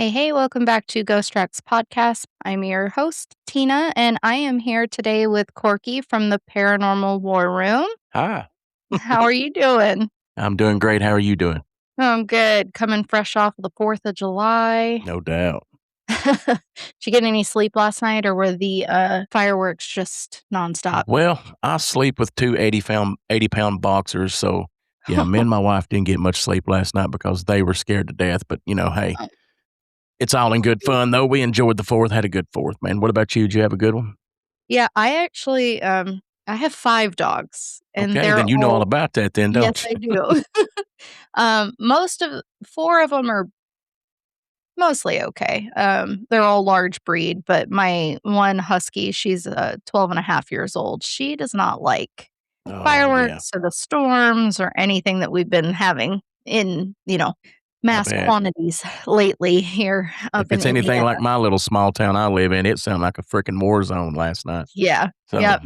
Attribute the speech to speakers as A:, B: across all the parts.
A: Hey, welcome back to Ghost Tracks Podcast. I'm your host, Tina, and I am here today with Corky from the Paranormal War Room.
B: Hi,
A: How are you doing?
B: I'm doing great. How are you doing?
A: I'm good. Coming fresh off of the 4th of July.
B: No doubt.
A: Did you get any sleep last night, or were the fireworks just nonstop?
B: Well, I sleep with two 80-pound boxers, so yeah, me and my wife didn't get much sleep last night because they were scared to death. But hey, it's all in good fun though. We enjoyed the 4th, had a good 4th, man. What about you? Did you have a good one?
A: Yeah, I actually I have 5 dogs, and
B: Okay,
A: they're
B: then you know all
A: all
B: about that then,
A: yes,
B: don't
A: I
B: you?
A: do. Most of 4 of them are mostly okay. They're all large breed, but my one husky, she's 12 and a half years old. She does not like
B: Oh, yeah,
A: fireworks or the storms or anything that we've been having in,
B: I
A: mass
B: bet.
A: quantities lately here up
B: If
A: in
B: it's anything
A: Indiana.
B: like my little small town I live in, it sounded like a freaking war zone last night.
A: Yeah.
B: So,
A: Yep.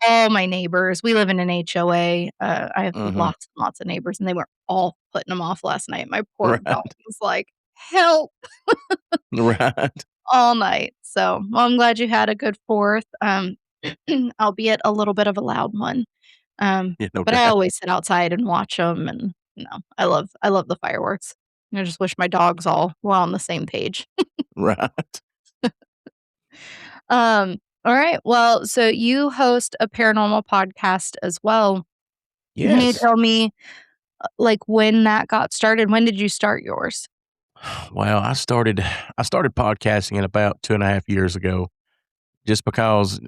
A: All my neighbors, we live in an HOA. I have
B: mhm,
A: lots and lots of neighbors, and they were all putting them off last night. My poor dog
B: right,
A: was like, help
B: right.
A: all night. So, well, I'm glad you had a good 4th, albeit a little bit of a loud one.
B: Yeah, no
A: But I
B: doubt.
A: always sit outside and watch them, and, I love the fireworks. I just wish my dogs all were on the same page.
B: Right.
A: Alright, well, so you host a paranormal podcast as well. Can you
B: Yes.
A: tell me, like, when that got started? When did you start yours?
B: Well, I started podcasting in about 2.5 years ago, just because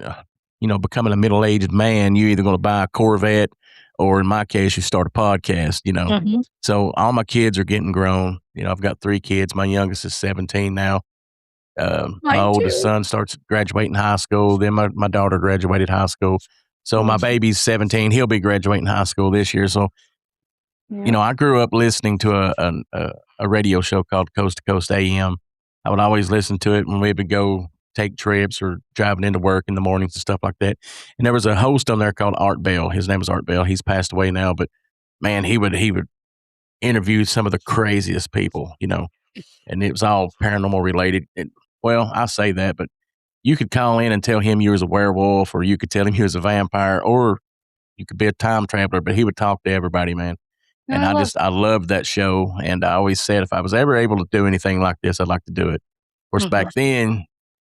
B: becoming a middle aged man, you're either going to buy a Corvette, or in my case, you start a podcast.
A: Mhm.
B: So all my kids are getting grown. I've got 3 kids. My youngest is 17 now. My
A: Mine
B: oldest
A: too.
B: son starts graduating high school. Then my daughter graduated high school. So my
A: Mhm.
B: baby's 17. He'll be graduating high school this year. So
A: Yeah.
B: I grew up listening to a radio show called Coast to Coast AM. I would always listen to it when we would go take trips or driving into work in the mornings and stuff like that. And there was a host on there called Art Bell. His name is Art Bell. He's passed away now, but man, he would interview some of the craziest people, and it was all paranormal related. Well, I say that, but you could call in and tell him you was a werewolf, or you could tell him he was a vampire, or you could be a time traveler, but he would talk to everybody, man.
A: No,
B: And
A: I love
B: I loved that show, and I always said if I was ever able to do anything like this, I'd like to do it. Of course,
A: mhm.
B: back then,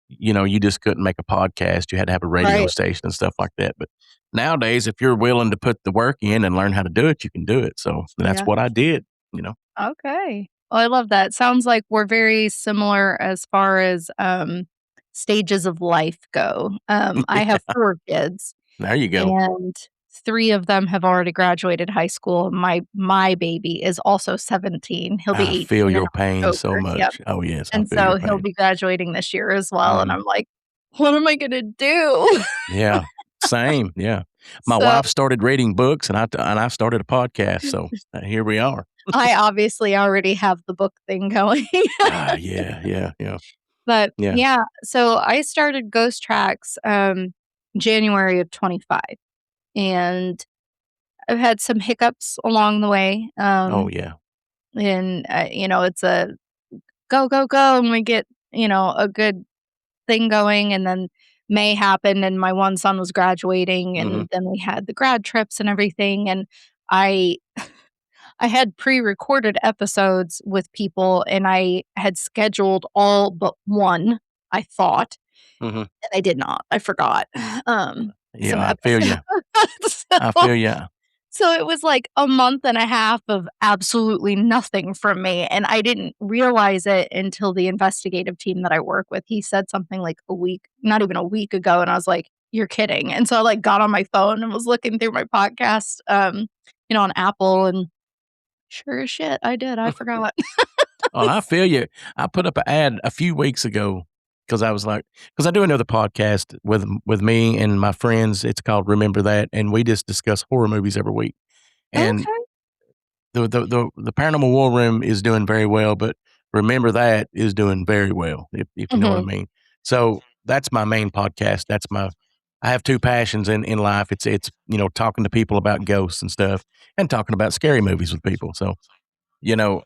B: you just couldn't make a podcast. You had to have a radio
A: Right.
B: station and stuff like that. But nowadays, if you're willing to put the work in and learn how to do it, you can do it. So that's
A: Yeah.
B: what I did.
A: Okay. Well, I love that. Sounds like we're very similar as far as, stages of life go. I have
B: Yeah,
A: 4 kids,
B: there you go.
A: and 3 of them have already graduated high school. My baby is also 17. He'll be
B: I feel
A: 18 in
B: your pain so
A: October. Yep.
B: much. Oh, yes, I
A: And
B: feel your
A: so he'll
B: pain.
A: be graduating this year as well, and
B: Mhm.
A: I'm like, "What am I gonna do?"
B: Yeah, same, yeah. My
A: So,
B: wife started reading books, and I started a podcast, so, here we are.
A: I obviously already have the book thing going.
B: Ah, yeah, yeah, yeah,
A: But,
B: yeah.
A: yeah, so I started Ghost Tracks, January of '25, and I've had some hiccups along the way,
B: Oh, yeah.
A: and, it's a go, go, go, and we get, a good thing going, and then May happened, and my one son was graduating,
B: Mhm.
A: and then we had the grad trips and everything, and I I had pre-recorded episodes with people, and I had scheduled all but 1, I thought,
B: Mhm.
A: and I did not. I forgot, some
B: Yeah, I feel
A: episodes.
B: you. I feel you.
A: So it was like a month and a half of absolutely nothing from me, and I didn't realize it until the investigative team that I work with, he said something like a week not even a week ago, and I was like, "You're kidding." And so I, like, got on my phone and was looking through my podcast, on Apple, and sure as shit, I did, I forgot.
B: Oh, I feel you. I put up an ad a few weeks ago because I was like, because I do another podcast with me and my friends. It's called Remember That, and we just discuss horror movies every week. And
A: Okay.
B: the Paranormal War Room is doing very well, but Remember That is doing very well, if you know what I
A: Mhm.
B: mean. So that's my main podcast. I have 2 passions in life. It's talking to people about ghosts and stuff, and talking about scary movies with people. So, you know,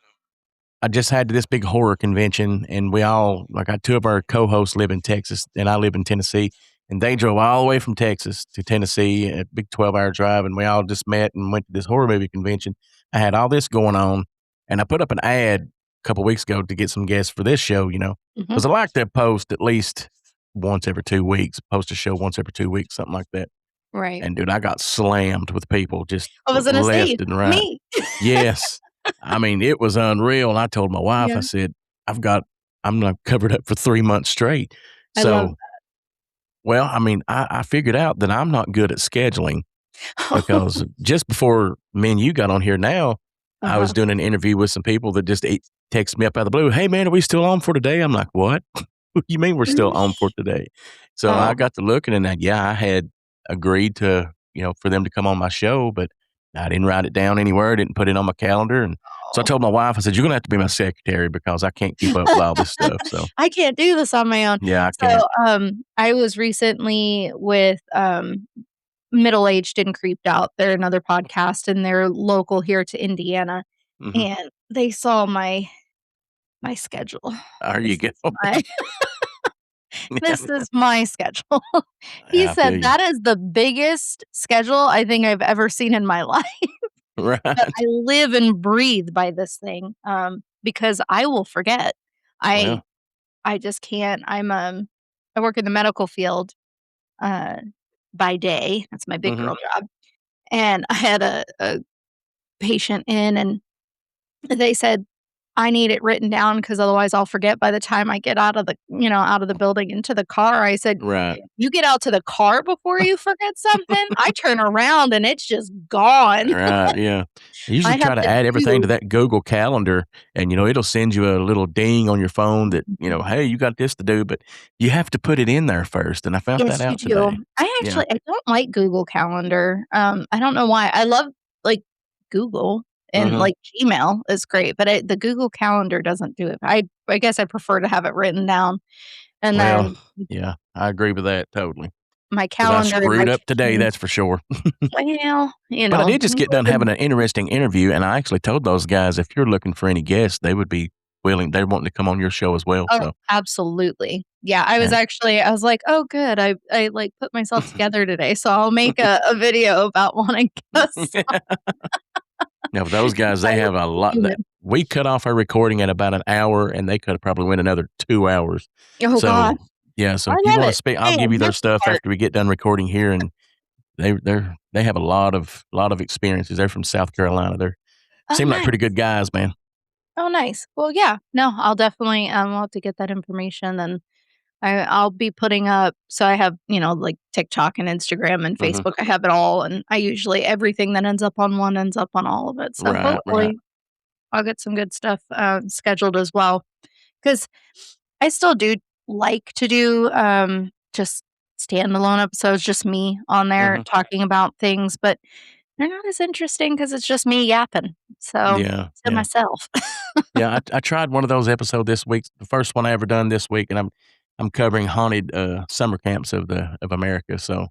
B: I just had this big horror convention, and we all like two of our co-hosts live in Texas, and I live in Tennessee, and they drove all the way from Texas to Tennessee, a big 12-hour drive, and we all just met and went to this horror movie convention. I had all this going on, and I put up an ad a couple weeks ago to get some guests for this show,
A: Mhm.
B: because I like to post at least once every 2 weeks, post a show once every 2 weeks, something like that.
A: Right.
B: And dude, I got slammed with people just
A: I was gonna say,
B: left and right.
A: me.
B: Yes. I mean, it was unreal, and I told my wife, I
A: Yeah.
B: said, I'm not covered up for 3 months straight."
A: I love
B: So, well, I mean, I figured out that I'm not good at scheduling
A: that.
B: because just before me and you got on here now, I was
A: Uh-huh.
B: doing an interview with some people that just text me up out of the blue, "Hey, man, are we still on for today?" I'm like, "What? What do you mean we're still on for today?" So I
A: Oh,
B: got to looking, and I had agreed to, for them to come on my show, but I didn't write it down anywhere, didn't put it on my calendar, and so I
A: oh.
B: told my wife, I said, "You're gonna have to be my secretary because I can't keep up with all this stuff." So,
A: I can't do this on my own.
B: yeah, I can't.
A: So, I was recently with, Middle-Aged and Creeped Out. They're another podcast, and they're local here to Indiana,
B: Mhm.
A: and they saw my schedule.
B: There you
A: This
B: go.
A: is my this is my schedule. He
B: Yeah, I feel
A: said,
B: you.
A: "That is the biggest schedule I think I've ever seen in my life." But
B: Right.
A: I live and breathe by this thing, because I will forget. I
B: Well,
A: I just can't. I work in the medical field, uh, by day. That's my big
B: mhm.
A: girl job, and I had a patient in, and they said, "I need it written down because otherwise I'll forget by the time I get out of the building into the car." I said,
B: Right.
A: "You get out to the car before you forget something?" I turn around and it's just gone.
B: Right, yeah. I usually
A: I have
B: try to
A: to
B: add everything to
A: do
B: that Google Calendar, and, it'll send you a little ding on your phone that,
A: Mhm.
B: "Hey, you got this to do," but you have to put it in there first, and I found that
A: Yes, you
B: out
A: do.
B: today. Yeah.
A: I don't like Google Calendar. I don't know why. I love, like, Google and,
B: Mhm.
A: like, Gmail is great, but the Google Calendar doesn't do it. I guess I prefer to have it written down, and
B: Well,
A: then
B: yeah, I agree with that totally.
A: my
B: Because I
A: calendar and my
B: screwed up today,
A: change.
B: that's for sure.
A: Well,
B: But I did just
A: you
B: get done
A: live
B: having
A: and
B: an interesting interview, and I actually told those guys, "If you're looking for any guests, they would be willing they're wanting to come on your show as well,"
A: oh,
B: so
A: absolutely. Yeah,
B: and
A: I was like, "Oh, good. I, like, put myself together today, so I'll make a video about wanting guests."
B: No, those guys,
A: I
B: they
A: am
B: have a lot that
A: human.
B: we cut off our recording at about an hour, and they could probably went another 2 hours.
A: Oh god.
B: So, yeah, so
A: I
B: if you
A: love
B: wanna
A: it.
B: speak, I'll
A: Hey,
B: give
A: and
B: you their
A: here's the
B: stuff
A: part.
B: after we get done recording here, and they have a lot of experiences. They're from South Carolina. They
A: Oh,
B: seem like pretty
A: nice.
B: good guys, man.
A: Oh, nice. Well, yeah. No, I'll definitely, I'll have to get that information, and I'll be putting up, so I have, like, TikTok and Instagram and
B: Mhm.
A: Facebook. I have it all, and I usually everything that ends up on one ends up on all of it. So
B: Right, right.
A: hopefully I'll get some good stuff, scheduled as well. Because I still do like to do, just standalone episodes, just me on there
B: Mhm.
A: talking about things, but they're not as interesting because it's just me yapping, so
B: Yeah,
A: to
B: yeah.
A: myself.
B: Yeah, I tried one of those episodes this week, the first one I ever done this week, and I'm covering haunted, summer camps of America, so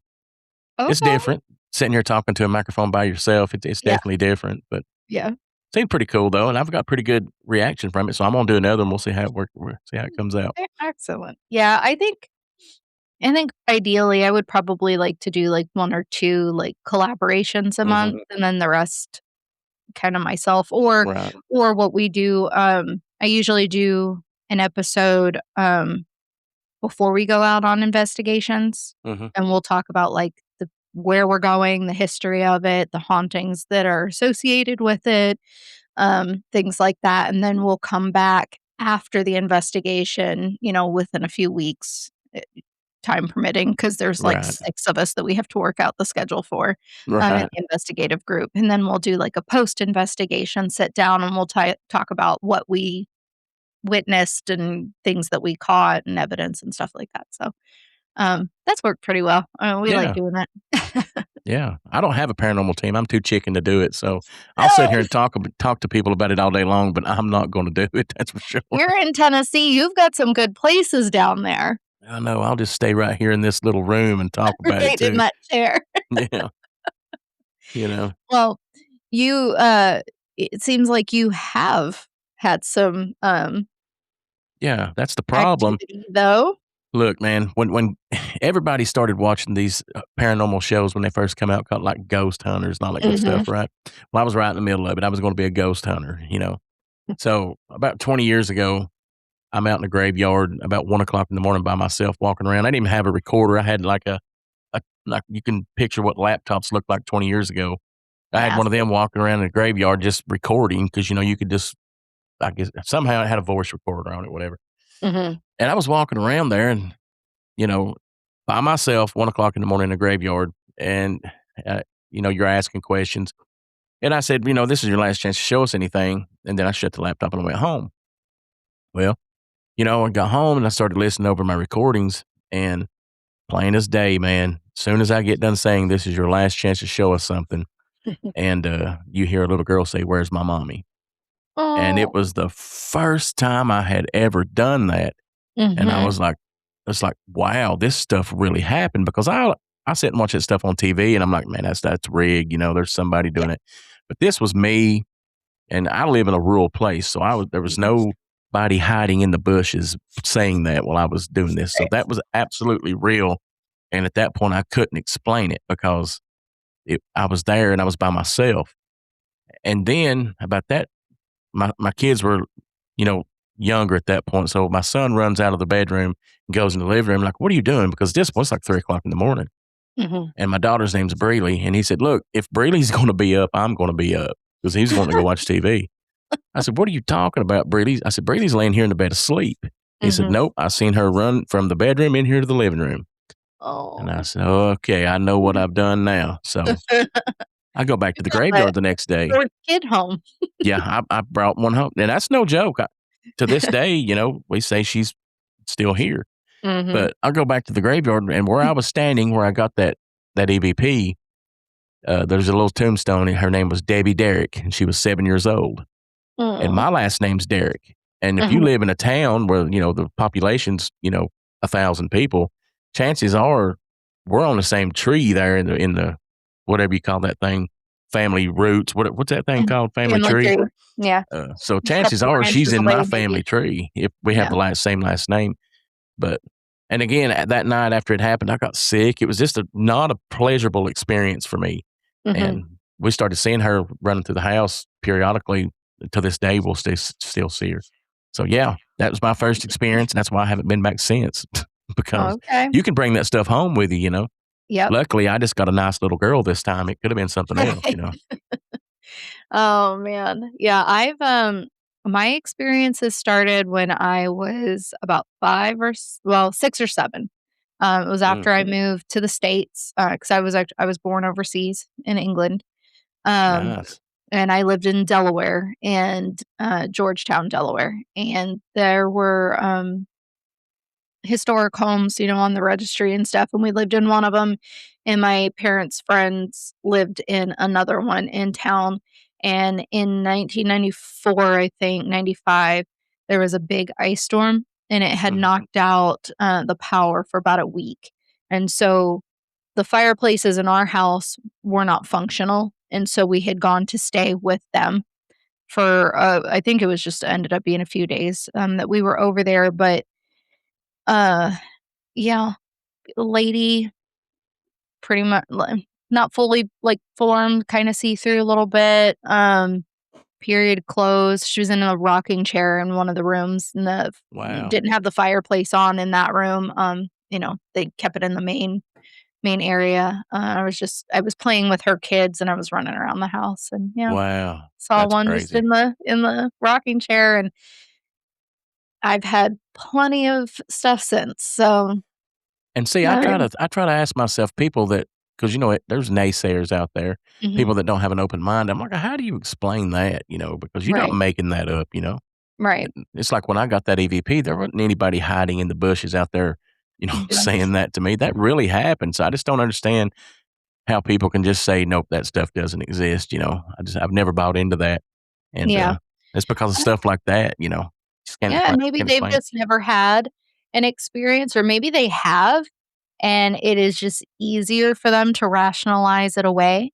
B: it's
A: Okay.
B: different. Sitting here talking to a microphone by yourself, it's
A: Yeah,
B: definitely different, but
A: yeah.
B: seemed pretty cool though, and I've got pretty good reaction from it, so I'm gonna do another one. We'll see how it we'll see how it comes out.
A: Excellent. Yeah, I think ideally, I would probably like to do, like, 1 or 2, like, collaborations a
B: Mhm.
A: month, and then the rest kinda myself, or
B: Right.
A: what we do, I usually do an episode, before we go out on investigations,
B: Mhm.
A: and we'll talk about, like, the where we're going, the history of it, the hauntings that are associated with it, things like that, and then we'll come back after the investigation, within a few weeks, time permitting, because there's, like,
B: Right.
A: 6 of us that we have to work out the schedule for, in
B: Right.
A: the investigative group, and then we'll do, like, a post-investigation sit down, and we'll talk about what we witnessed and things that we caught and evidence and stuff like that, so, that's worked pretty well. We like
B: Yeah.
A: doing it.
B: Yeah. I don't have a paranormal team. I'm too chicken to do it, so I'll sit
A: No,
B: here and talk to people about it all day long, but I'm not gonna do it, that's for sure.
A: you're in Tennessee, you've got some good places down there.
B: I know, I'll just stay right here in this little room and talk about it
A: Right in
B: too.
A: that chair.
B: Yeah, you know?
A: Well, you, it seems like you have had some,
B: Yeah, that's the problem.
A: activity, though.
B: Look, man, when everybody started watching these, paranormal shows when they first come out called, like, Ghost Hunters and all that good
A: Mhm.
B: stuff, right? Well, I was right in the middle of it. I was gonna be a ghost hunter, you know? So, about 20 years ago, I'm out in the graveyard about 1 o'clock in the morning by myself walking around. I didn't even have a recorder. I had, like, a like, you can picture what laptops looked like 20 years ago. I had one of
A: Massive.
B: them walking around in the graveyard just recording because you could just I guess somehow it had a voice recorder on it, whatever.
A: Mhm.
B: And I was walking around there and, you know, by myself, 1 o'clock in the morning in the graveyard, and, uh, you're asking questions. And I said, "This is your last chance to show us anything." And then I shut the laptop and I went home. Well, I got home and I started listening over my recordings, and plain as day, man, as soon as I get done saying, "This is your last chance to show us something," and, you hear a little girl say, "Where's my mommy?" And it
A: Oh.
B: was the first time I had ever done that. And I
A: Mhm.
B: was like it's like, "Wow, this stuff really happened," because I sit and watch that stuff on TV, and I'm like, "Man, that's rigged, there's somebody
A: Yeah.
B: doing it." But this was me, and I live in a rural place, so there was
A: Mhm.
B: nobody hiding in the bushes saying that while I was doing this, so
A: Right.
B: that was absolutely real, and at that point, I couldn't explain it because I was there and I was by myself. And then about that my kids were, you know, younger at that point. So my son runs out of the bedroom and goes in the living room, like, "What are you doing?" Because this was like 3 o'clock in the morning.
A: Mhm.
B: And my daughter's name's Breely. And he said, "Look, if Breely's going to be up, I'm going to be up," because he's wanting to go watch TV. I said, "What are you talking about, Breely?" I said, "Breely's laying here in the bed asleep." He said,
A: Mhm.
B: "Nope, I seen her run from the bedroom in here to the living room." And I
A: Oh.
B: said, "Okay, I know what I've done now." So I go back
A: You
B: to the
A: brought a
B: graveyard the next day.
A: fourth kid home.
B: Yeah, I brought one home, and that's no joke. To this day, we say she's still here.
A: Mhm.
B: But I'll go back to the graveyard, and where I was standing, where I got that EVP, there's a little tombstone, and her name was Debbie Derrick, and she was 7 years old. And
A: Mm.
B: my last name's Derrick. And if you
A: Mhm.
B: live in a town where, the population's, 1,000 people, chances are we're on the same tree there in the whatever you call that thing, family roots. What's that thing
A: Mhm.
B: called? Family
A: Family
B: tree?
A: tree. Yeah.
B: So
A: A
B: chances
A: couple
B: are she's
A: branches
B: in my
A: away,
B: family
A: maybe.
B: tree if we have
A: Yeah.
B: the same last name. But and again, at that night after it happened, I got sick. It was just not a pleasurable experience for me.
A: Mhm.
B: And we started seeing her running through the house periodically. To this day, we'll still see her. So yeah, that was my first experience, and that's why I haven't been back since. Because
A: Okay.
B: you can bring that stuff home with you.
A: Yep.
B: Luckily, I just got a nice little girl this time. It could have been something else.
A: Right. Oh, man. Yeah, my experiences started when I was about 5 or 6 or 7. It was
B: Mm,
A: after I moved to the States, because I was born overseas in England,
B: nice.
A: and I lived in Delaware and, Georgetown, Delaware, and there were, historic homes, on the registry and stuff, and we lived in one of them, and my parents' friends lived in another one in town, and in 1994, I think, 95, there was a big ice storm, and it had
B: Mhm.
A: knocked out, the power for about a week, and so the fireplaces in our house were not functional, and so we had gone to stay with them for, I think it was just ended up being a few days, that we were over there, but, uh yeah, lady, pretty much not fully, like, formed, kinda see-through a little bit, period clothes. She was in a rocking chair in one of the rooms, and
B: Wow.
A: didn't have the fireplace on in that room, they kept it in the main area. I was playing with her kids, and I was running around the house, and, yeah,
B: Wow.
A: saw
B: That's
A: one just
B: crazy.
A: in the rocking chair, and I've had plenty of stuff since, so,
B: And see, I
A: uh
B: try to I try to ask myself, people that because there's naysayers out there,
A: Mhm.
B: people that don't have an open mind. I'm like, how do you explain that? Because you're not
A: Right,
B: making that up.
A: right.
B: It's like when I got that EVP, there wasn't anybody hiding in the bushes out there, saying that to me. That really happened. So I just don't understand how people can just say, nope, that stuff doesn't exist. I've never bought into that. And
A: Yeah.
B: it's because of stuff like that, just can't
A: Yeah,
B: explain,
A: maybe
B: can't
A: they've
B: explain it.
A: just never had an experience, or maybe they have, and it is just easier for them to rationalize it away.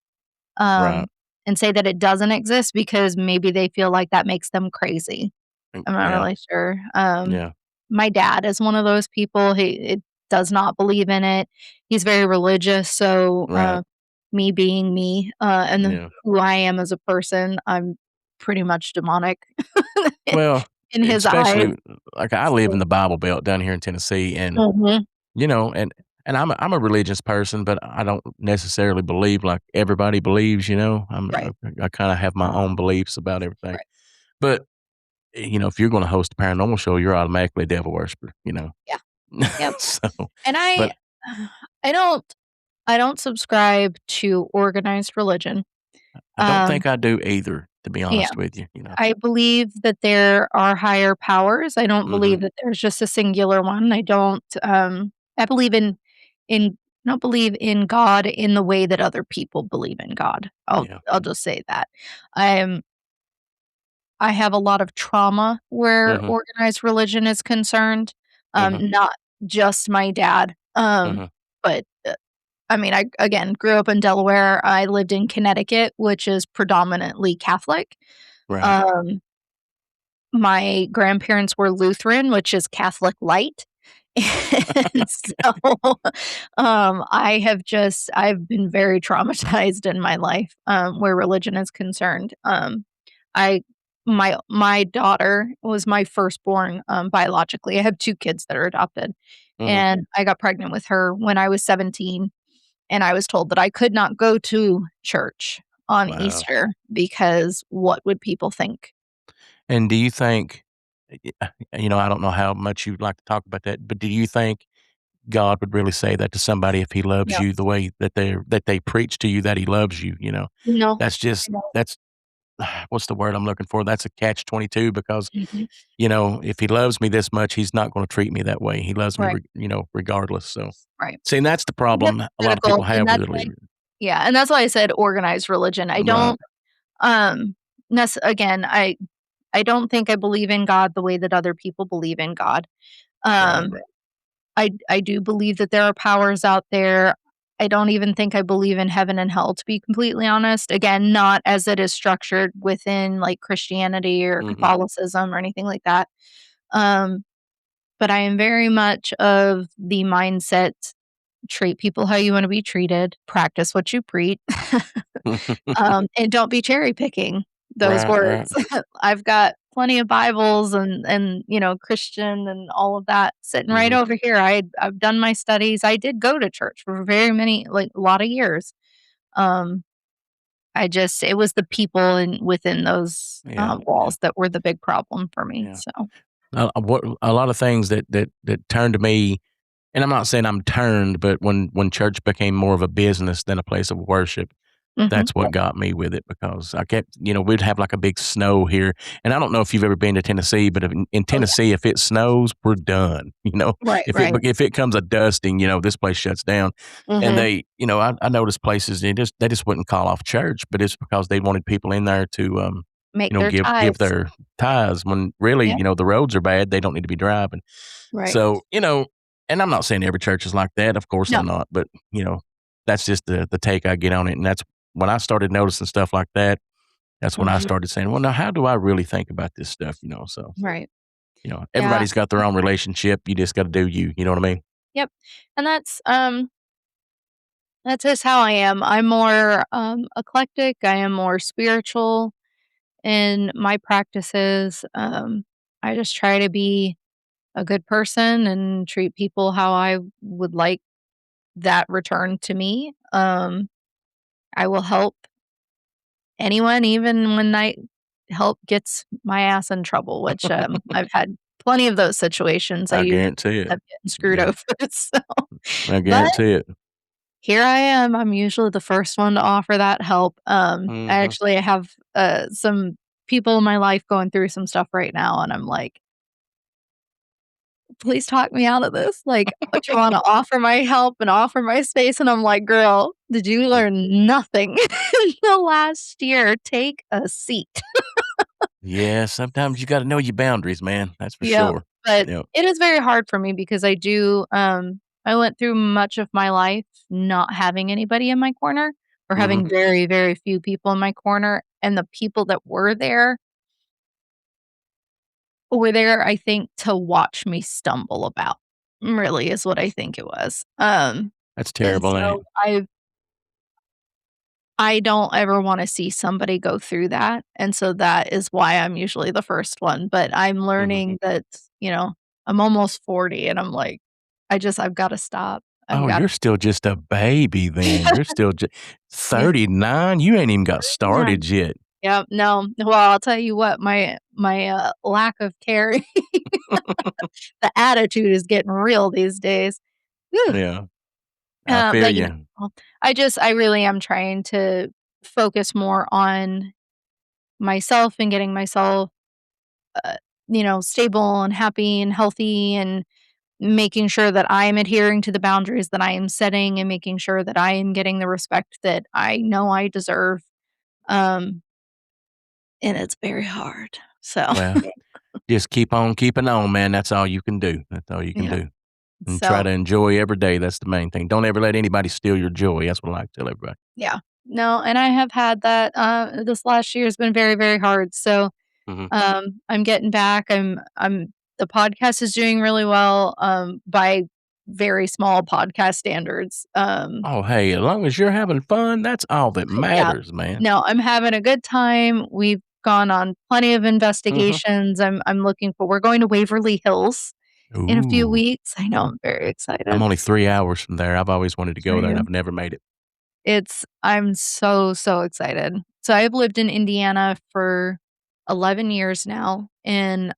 B: Right.
A: and say that it doesn't exist because maybe they feel like that makes them crazy. I'm not
B: Yeah.
A: really sure.
B: Yeah.
A: My dad is one of those people. He does not believe in it. He's very religious, so,
B: Right.
A: me being me, and then
B: Yeah.
A: who I am as a person, I'm pretty much demonic
B: Well,
A: in his eyes.
B: especially like I live in
A: So
B: the Bible Belt down here in Tennessee, and
A: mhm.
B: you know, and I'm a religious person, but I don't necessarily believe like everybody believes.
A: Right,
B: I kind of have my own beliefs about everything.
A: right.
B: But if you're going to host a paranormal show, you're automatically a devil worshiper.
A: Yeah, yep.
B: So,
A: And
B: but
A: I don't I don't subscribe to organized religion.
B: I don't
A: Um,
B: think I do either, to be
A: yeah.
B: honest with you. You know.
A: I believe that there are higher powers. I don't
B: Hmm.
A: believe that there's just a singular one. I believe in I don't believe in God in the way that other people believe in God.
B: Yeah.
A: I'll just say that. I'm I have a lot of trauma where
B: Hmm.
A: organized religion is concerned.
B: Hmm.
A: Not just my dad.
B: Hmm.
A: But I mean, I again grew up in Delaware. I lived in Connecticut, which is predominantly Catholic.
B: Right.
A: Um, my grandparents were Lutheran, which is Catholic light. And so, I've been very traumatized in my life, where religion is concerned. I my daughter was my firstborn, biologically. I have 2 kids that are adopted,
B: Hmm.
A: and I got pregnant with her when I was 17, and I was told that I could not go to church on
B: Wow.
A: Easter because what would people think?
B: And do you think, I don't know how much you'd like to talk about that, but do you think God would really say that to somebody if he loves
A: No,
B: you the way that they preach to you that he loves you,
A: no,
B: That's just
A: no.
B: that's what's the word I'm looking for? That's a catch 22 because,
A: Mhm.
B: if he loves me this much, he's not gonna treat me that way. He loves me,
A: Right,
B: regardless. So,
A: right.
B: see, and that's the
A: That's
B: problem a lot of
A: critical,
B: people
A: and
B: have with
A: that's
B: it.
A: why yeah, and that's why I said organized religion. I
B: Right,
A: don't, again, I don't think I believe in God the way that other people believe in God.
B: right,
A: Um, I do believe that there are powers out there. I don't even think I believe in heaven and hell, to be completely honest. Again, not as it is structured within, like, Christianity or
B: mhm,
A: Catholicism or anything like that. Um, but I am very much of the mindset, treat people how you wanna be treated, practice what you preach. And don't be cherry picking those
B: right, right,
A: words. I've got plenty of Bibles and, Christian and all of that sitting right
B: mhm,
A: over here. I've done my studies. I did go to church for very many like, a lot of years. Um, it was the people within those,
B: yeah, yeah,
A: walls that were the big problem for me,
B: yeah.
A: so
B: What a lot of things that turned to me. And I'm not saying I'm turned, but when church became more of a business than a place of worship,
A: mhm.
B: that's what got me with it because I kept, we'd have like a big snow here. And I don't know if you've ever been to Tennessee, but in
A: Oh, yeah.
B: Tennessee, if it snows, we're done.
A: Right,
B: If it
A: right.
B: if it comes a dusting, this place shuts down. And
A: Mhm.
B: they, I noticed places they just wouldn't call off church, but it's because they wanted people in there to
A: Make their
B: give
A: tithes.
B: their tithes when really,
A: Yeah,
B: the roads are bad, they don't need to be driving.
A: right.
B: So, and I'm not saying every church is like that. Of course
A: No.
B: I'm not, but that's just the take I get on it. And that's when I started noticing stuff like that. That's when I
A: Mhm.
B: started saying, well, now how do I really think about this stuff? So,
A: Right. Yeah.
B: everybody's got their own relationship. You just got to do you. You know what I mean?
A: Yep. And that's just how I am. I'm more, eclectic, I am more spiritual in my practices. I just try to be a good person and treat people how I would like that returned to me. I will help anyone even when I help gets my ass in trouble, which, I've had plenty of those situations. I
B: I
A: usually
B: guarantee it.
A: end up getting screwed
B: Yeah,
A: over, so
B: I
A: but
B: guarantee it.
A: here I am, I'm usually the first one to offer that help.
B: Hmm.
A: I have, some people in my life going through some stuff right now, and I'm like, "Please talk me out of this." Like, "What, you wanna offer my help and offer my space?" And I'm like, "Girl, did you learn nothing in the last year? Take a seat."
B: Yeah, sometimes you got to know your boundaries, man. That's for
A: Yep,
B: sure.
A: but
B: Yep.
A: it is very hard for me because I went through much of my life not having anybody in my corner. or
B: Mhm.
A: having very, very few people in my corner, and the people that were there, I think, to watch me stumble about, really is what I think it was.
B: That's
A: And
B: terrible, ain't
A: so
B: it?
A: I don't ever wanna see somebody go through that, and so that is why I'm usually the first one, but I'm
B: Mhm.
A: learning that, you know, I'm almost 40 and I'm like, I've gotta stop. I've
B: Oh,
A: gotta
B: you're still just a baby then. You're still 39? You ain't even got
A: Yeah.
B: started yet.
A: Yep, no. Well, I'll tell you what, my lack of care, the attitude is getting real these days. Whew.
B: Yeah, I feel
A: But,
B: you.
A: well, I really am trying to focus more on myself and getting myself, uh, stable and happy and healthy and making sure that I'm adhering to the boundaries that I am setting and making sure that I am getting the respect that I know I deserve. Um, and it's very hard. So,
B: Well, just keep on keeping on, man. That's all you can do. That's all you can
A: yeah.
B: do. And try
A: So,
B: to enjoy every day. That's the main thing. Don't ever let anybody steal your joy. That's what I like to tell everybody.
A: yeah. No, and I have had that, this last year has been very, very hard. So,
B: Mhm.
A: I'm getting back. The podcast is doing really well, by very small podcast standards.
B: Oh, hey, as long as you're having fun, that's all that
A: Yeah.
B: matters, man.
A: No, I'm having a good time. We've gone on plenty of
B: Mhm.
A: investigations. We're going to Waverly Hills in a few
B: Ooh.
A: weeks. I know, I'm very
B: I'm
A: excited
B: only 3 hours from there. I've always wanted to
A: for
B: go there, and
A: you.
B: I've never made it.
A: I'm so, so excited. So I've lived in Indiana for 11 years now, and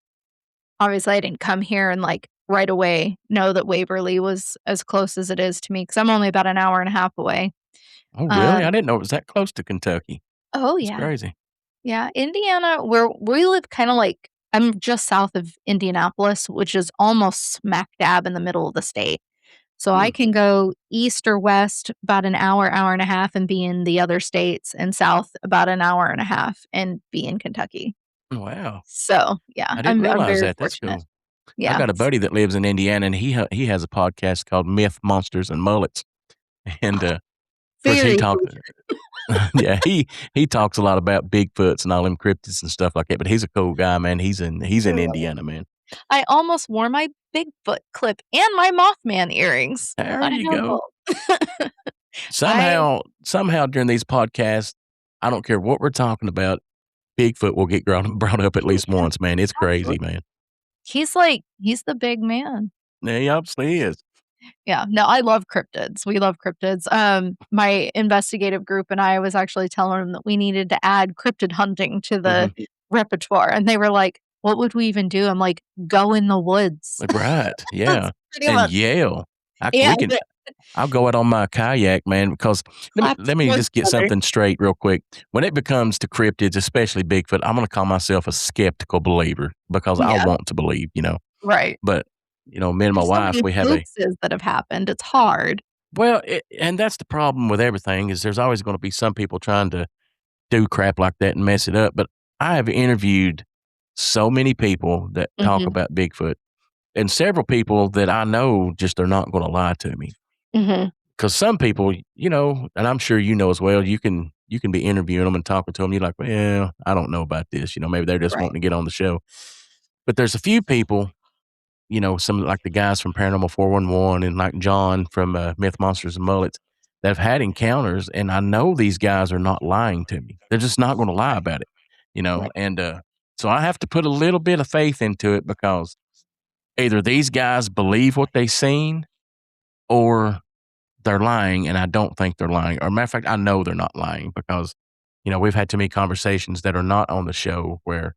A: obviously I didn't come here and, like, right away know that Waverly was as close as it is to me because 'cause I'm only about an hour and a half away.
B: Oh, really? I
A: Um
B: didn't know it was that close to Kentucky.
A: Oh,
B: That's
A: yeah.
B: crazy.
A: Yeah, Indiana, where we live kinda like I'm just south of Indianapolis, which is almost smack dab in the middle of the state. So I
B: Hmm.
A: can go east or west about an hour, hour and a half, and be in the other states, and south about an hour and a half and be in Kentucky.
B: Wow.
A: So, yeah,
B: I didn't
A: I'm
B: realize
A: very
B: that. That's
A: fortunate.
B: cool. I
A: Yeah.
B: got a buddy that lives in Indiana, and he has a podcast called Myth, Monsters, and Mullets. And, of course, he
A: Very
B: talk
A: cool.
B: yeah, he talks a lot about Bigfoots and all them cryptids and stuff like that, but he's a cool guy, man. He's in Indiana, man.
A: I almost wore my Bigfoot clip and my Mothman earrings.
B: There
A: I
B: you
A: have
B: go.
A: both. I
B: Somehow during these podcasts, I don't care what we're talking about, Bigfoot will get brought up at
A: Oh,
B: least
A: yeah,
B: once, man. It's crazy,
A: absolutely.
B: man.
A: He's the big man.
B: Yeah, he obviously is.
A: Yeah, no, I love cryptids. We love cryptids. My investigative group and I was actually telling them that we needed to add cryptid hunting to the
B: Mhm.
A: repertoire, and they were like, "What would we even do?" I'm like, "Go in the woods."
B: Right,
A: That's
B: yeah,
A: pretty
B: and
A: much
B: yell. I
A: yeah,
B: we can I'll go out on my kayak, man, because let me
A: clap
B: let me
A: towards
B: just get
A: each other.
B: something straight real quick. When it becomes to cryptids, especially Bigfoot, I'm gonna call myself a skeptical believer because I
A: Yeah,
B: want to believe,
A: right.
B: but, me and my
A: There's so
B: wife,
A: many
B: we have a
A: hoaxes that have happened, it's hard.
B: well, and that's the problem with everything is there's always gonna be some people trying to do crap like that and mess it up, but I have interviewed so many people that talk
A: Mhm,
B: about Bigfoot, and several people that I know just are not gonna lie to me.
A: mhm,
B: 'Cause some people, and I'm sure you know as well, you can be interviewing them and talking to them, you're like, "Well, I don't know about this," maybe they're just
A: right,
B: wanting to get on the show. But there's a few people, some like the guys from Paranormal 411 and like John from, Myth, Monsters, and Mullets that have had encounters, and I know these guys are not lying to me. They're just not gonna lie
A: right,
B: about it,
A: right,
B: and, so I have to put a little bit of faith into it because either these guys believe what they seen or they're lying, and I don't think they're lying. Or matter of fact, I know they're not lying because, we've had too many conversations that are not on the show where,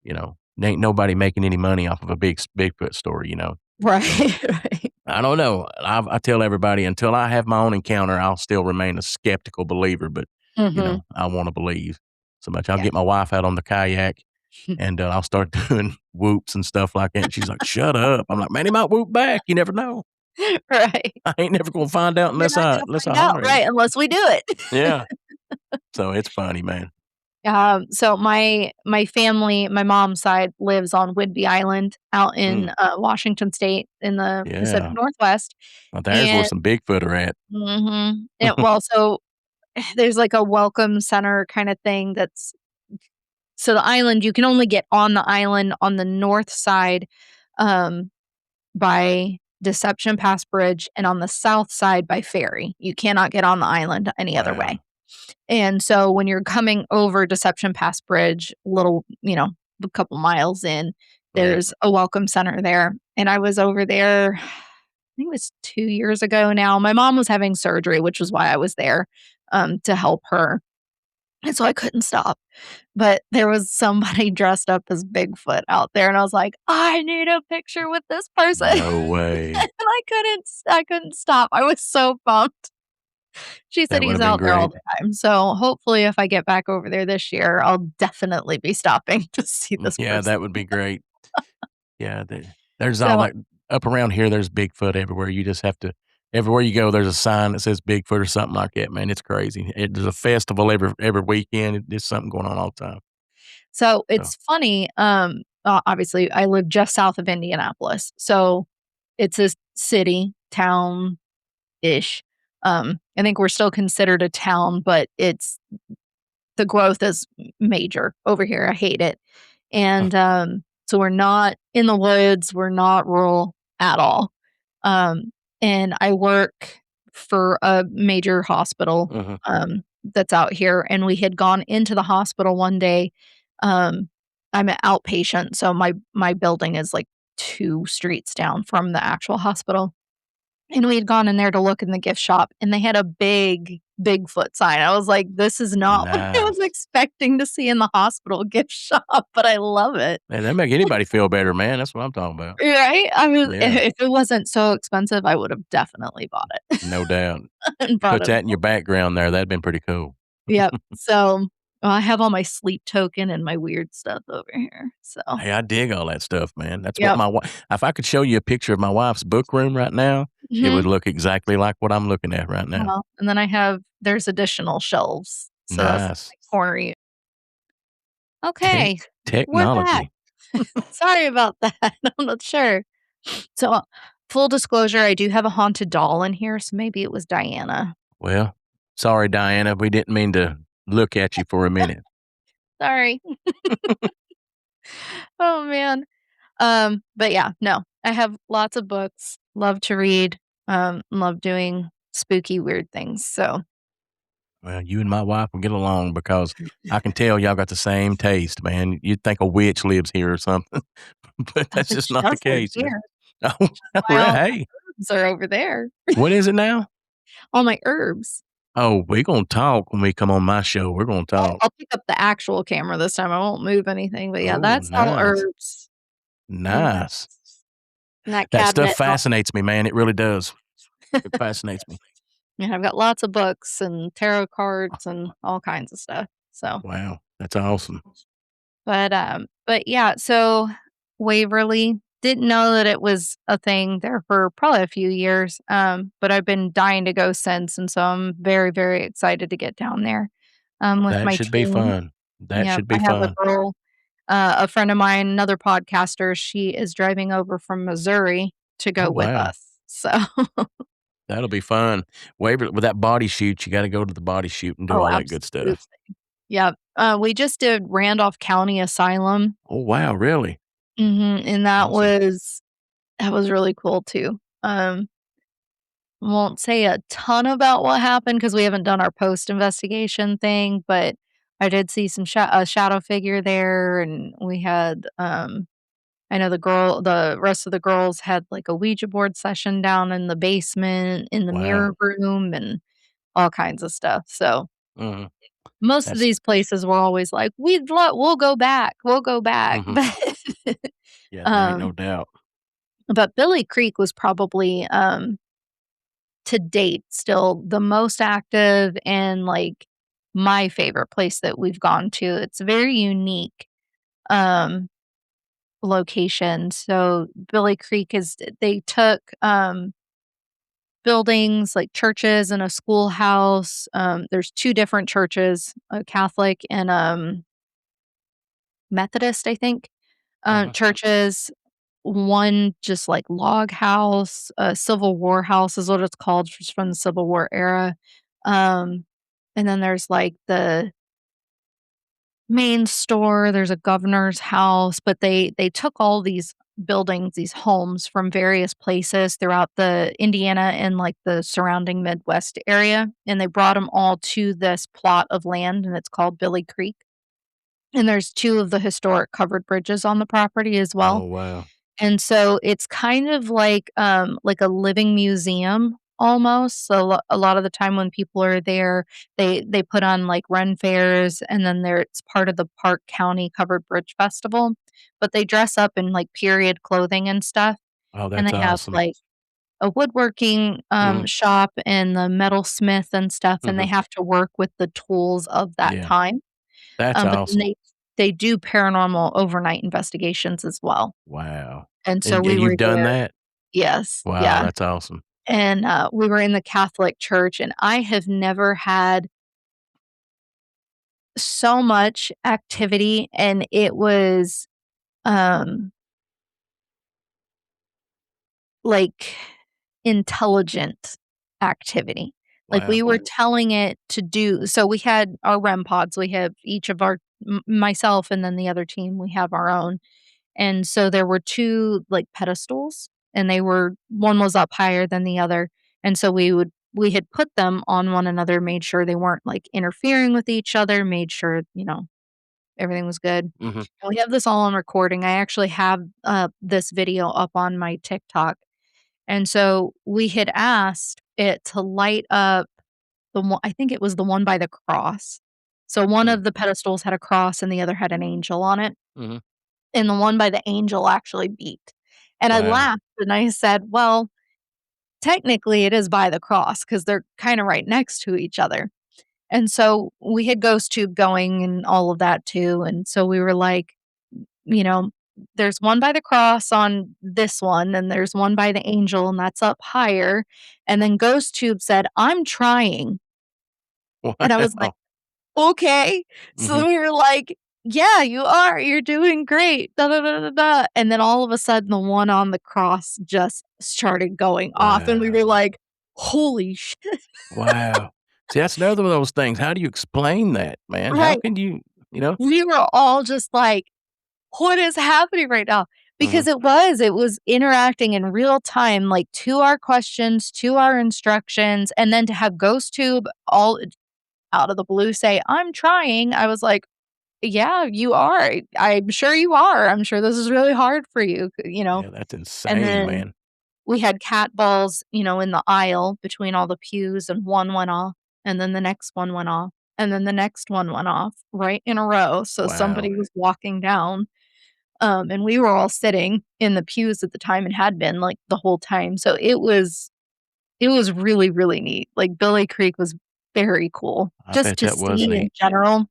B: ain't nobody making any money off of a Bigfoot story. So
A: right, right.
B: I don't know. I tell everybody until I have my own encounter, I'll still remain a skeptical believer, but
A: Mhm,
B: I want to believe so much. I'll
A: yeah,
B: get my wife out on the kayak and I'll start doing whoops and stuff like that. And she's like, "Shut up!" I'm like, "Man, he might whoop back. You never know.
A: right.
B: I ain't never gonna find out
A: You're
B: unless
A: not
B: I
A: gonna
B: unless I
A: find out,
B: holler at him."
A: right, unless we do it.
B: Yeah. So it's funny, man.
A: So my family, my mom's side lives on Whidbey Island out
B: Mm,
A: in, Washington State in the Pacific
B: yeah.
A: Northwest,
B: Well, there's where
A: and
B: some Bigfoot are at.
A: mhm, well, so there's like a welcome center kind of thing that's so the island, you can only get on the island on the north side, um, by Deception Pass Bridge and on the south side by ferry. You cannot get on the island any other way.
B: Wow.
A: And so when you're coming over Deception Pass Bridge, little, a couple miles in,
B: Yeah.
A: there's a welcome center there. And I was over there, I think it was 2 years ago now. My mom was having surgery, which was why I was there, to help her. And so I couldn't stop. But there was somebody dressed up as Bigfoot out there, and I was like, "I need a picture with this person."
B: No way.
A: And I couldn't stop. I was so pumped. She said
B: That would
A: he's
B: have been
A: out there all
B: great.
A: the time. So hopefully if I get back over there this year, I'll definitely be stopping to see this
B: Yeah,
A: person.
B: that would be great. Yeah, there's all
A: So
B: that up around here, there's Bigfoot everywhere. You just have to everywhere you go, there's a sign that says Bigfoot or something like that, man. It's crazy. There's a festival every weekend. There's something going on all the time.
A: so
B: So,
A: it's funny, obviously, I live just south of Indianapolis. So it's a city, town-ish. I think we're still considered a town, but it's the growth is major over here. I hate it.
B: uh,
A: And, so we're not in the woods, we're not rural at all. Um, and I work for a major hospital,
B: mhm.
A: that's out here, and we had gone into the hospital one day. Um, I'm an outpatient, so my building is, like, 2 streets down from the actual hospital. And we had gone in there to look in the gift shop, and they had a big Bigfoot sign. I was like, "This is not what I was
B: Nice.
A: expecting to see in the hospital gift shop," but I love it.
B: Man, that make anybody feel better, man. That's what I'm talking about.
A: Right? I mean,
B: Yeah,
A: if it wasn't so expensive, I would have definitely bought it
B: no doubt.
A: and brought
B: Put
A: it
B: that in your
A: home.
B: background there. That'd been pretty cool.
A: Yep. So, I have all my sleep token and my weird stuff over here. So,
B: Hey, I dig all that stuff, man. That's what
A: yep.
B: my wife if I could show you a picture of my wife's book room right now, it would
A: Mhm.
B: look exactly like what I'm looking at right now.
A: Well, and then there's additional shelves. So that's
B: Nice.
A: my corner.
B: Tech
A: Okay, we're back.
B: technology.
A: Sorry about that. I'm not sure. So, full disclosure, I do have a haunted doll in here, so maybe it was Diana.
B: Well, sorry, Diana, we didn't mean to look at you for a minute.
A: Sorry. Oh, man. But yeah, no, I have lots of books, love to read, love doing spooky, weird things. So,
B: Well, you and my wife will get along because I can tell y'all got the same taste, man. You'd think a witch lives here or something, but that's
A: she
B: just not the
A: does live
B: case.
A: here.
B: Oh,
A: Why
B: well,
A: all my
B: hey,
A: herbs are over there.
B: what is it now?
A: All my herbs.
B: Oh, we gonna talk when we come on my show. We're gonna
A: I'll,
B: talk.
A: I'll pick up the actual camera this time. I won't move anything, but yeah,
B: Oh,
A: that's all
B: nice.
A: herbs in that
B: Nice.
A: in that
B: That stuff
A: cabinet.
B: fascinates me, man. It really does. It fascinates me.
A: Yeah, I've got lots of books and tarot cards and all kinds of stuff. So,
B: Wow, that's awesome.
A: but yeah, so Waverly didn't know that it was a thing there for probably a few years. But I've been dying to go since, and so I'm very, very excited to get down there, with
B: That
A: my
B: should be
A: team.
B: fun. That
A: Yep,
B: should
A: I
B: be
A: have a
B: fun.
A: girl, a friend of mine, another podcaster. She is driving over from Missouri to
B: Oh,
A: go with
B: wow.
A: us. So,
B: That'll be fun. Waverly with that body shoot, you gotta go to the body shoot and do
A: oh,
B: all that good
A: absolutely.
B: stuff.
A: Yep. We just did Randolph County Asylum.
B: Oh, wow, really?
A: And that
B: Awesome.
A: was really cool too. Won't say a ton about what happened because we haven't done our post investigation thing, but I did see some a shadow figure there, and we had I know the rest of the girls had like a Ouija board session down in the basement, in the
B: Wow.
A: mirror room, and all kinds of stuff. So
B: Mhm.
A: most of
B: That's
A: these places were always like, we'll go back, we'll go back.
B: mhm. Yeah, there ain't no
A: Um,
B: doubt.
A: but Billy Creek was probably, to date, still the most active and, like, my favorite place that we've gone to. It's a very unique, um, location. So, Billy Creek is they took, buildings like churches and a schoolhouse. There's 2 different churches, a Catholic and, Methodist, I think,
B: Mhm.
A: churches, one just, like, log house, a Civil War house is what it's called, just from the Civil War era. Um and then there's, like, the main store, there's a governor's house, but they took all these buildings, these homes from various places throughout the Indiana and, like, the surrounding Midwest area, and they brought them all to this plot of land, and it's called Billy Creek, and there's 2 of the historic covered bridges on the property as well.
B: Oh, wow.
A: And so it's kind of like a living museum almost. So a lot of the time when people are there, they put on like Ren fairs, and then there it's part of the Park County Covered Bridge Festival. But they dress up in like period clothing and stuff,
B: Oh,
A: and
B: that's
A: they have
B: awesome.
A: like a woodworking
B: Mhm,
A: shop and the metalsmith and stuff, and they
B: mhm.
A: have to work with the tools of that
B: Yeah,
A: time.
B: that's
A: But then
B: awesome.
A: they do paranormal overnight investigations as well.
B: Wow.
A: And so
B: And
A: we were
B: you've done
A: there.
B: that?
A: Yes,
B: Wow,
A: yeah,
B: that's awesome.
A: and, we were in the Catholic church, and I have never had so much activity, and it was, um, like, intelligent activity. Like, we
B: Wow.
A: were telling it to do so we had our REM pods, we have each of our myself and then the other team, we have our own. And so there were 2, like, pedestals, and they were one was up higher than the other, and so we had put them on one another, made sure they weren't, like, interfering with each other, made sure, everything was good.
B: Mhm.
A: And we have this all on recording. I actually have, this video up on my TikTok, and so we had asked it to light up the one I think it was the one by the cross. So one
B: Mm,
A: of the pedestals had a cross and the other had an angel on it.
B: mhm.
A: And the one by the angel actually beat. And I
B: Wow.
A: laughed and I said, "Well, technically it is by the cross because 'cause they're kinda right next to each other." And so we had Ghost Tube going and all of that too, and so we were like, you know, "There's one by the cross on this one, and there's one by the angel, and that's up higher." And then Ghost Tube said, "I'm trying." And I was like,
B: Wow.
A: "Okay." So
B: Mhm.
A: then we were like, "Yeah, you are, you're doing great, da, da, da, da, da." And then all of a sudden, the one on the cross just started going off, and we
B: Wow.
A: were like, "Holy shit."
B: Wow. See, that's another one of those things. How do you explain that, man? How
A: Right.
B: can you?
A: We were all just like, "What is happening right now?"
B: Mhm.
A: Because it was interacting in real time, like, to our questions, to our instructions, and then to have GhostTube all out of the blue say, "I'm trying." I was like, "Yeah, you are. I'm sure you are. I'm sure this is really hard for you,"
B: Yeah, that's
A: And
B: insane,
A: then
B: man.
A: we had cat balls, in the aisle between all the pews, and one went off, and then the next one went off, and then the next one went off right in a row, so
B: Wow.
A: somebody was walking down, and we were all sitting in the pews at the time and had been, like, the whole time, so it was really, really neat. Like, Billy Creek was very cool
B: I
A: just
B: bet
A: to
B: that was
A: see in
B: neat.
A: general,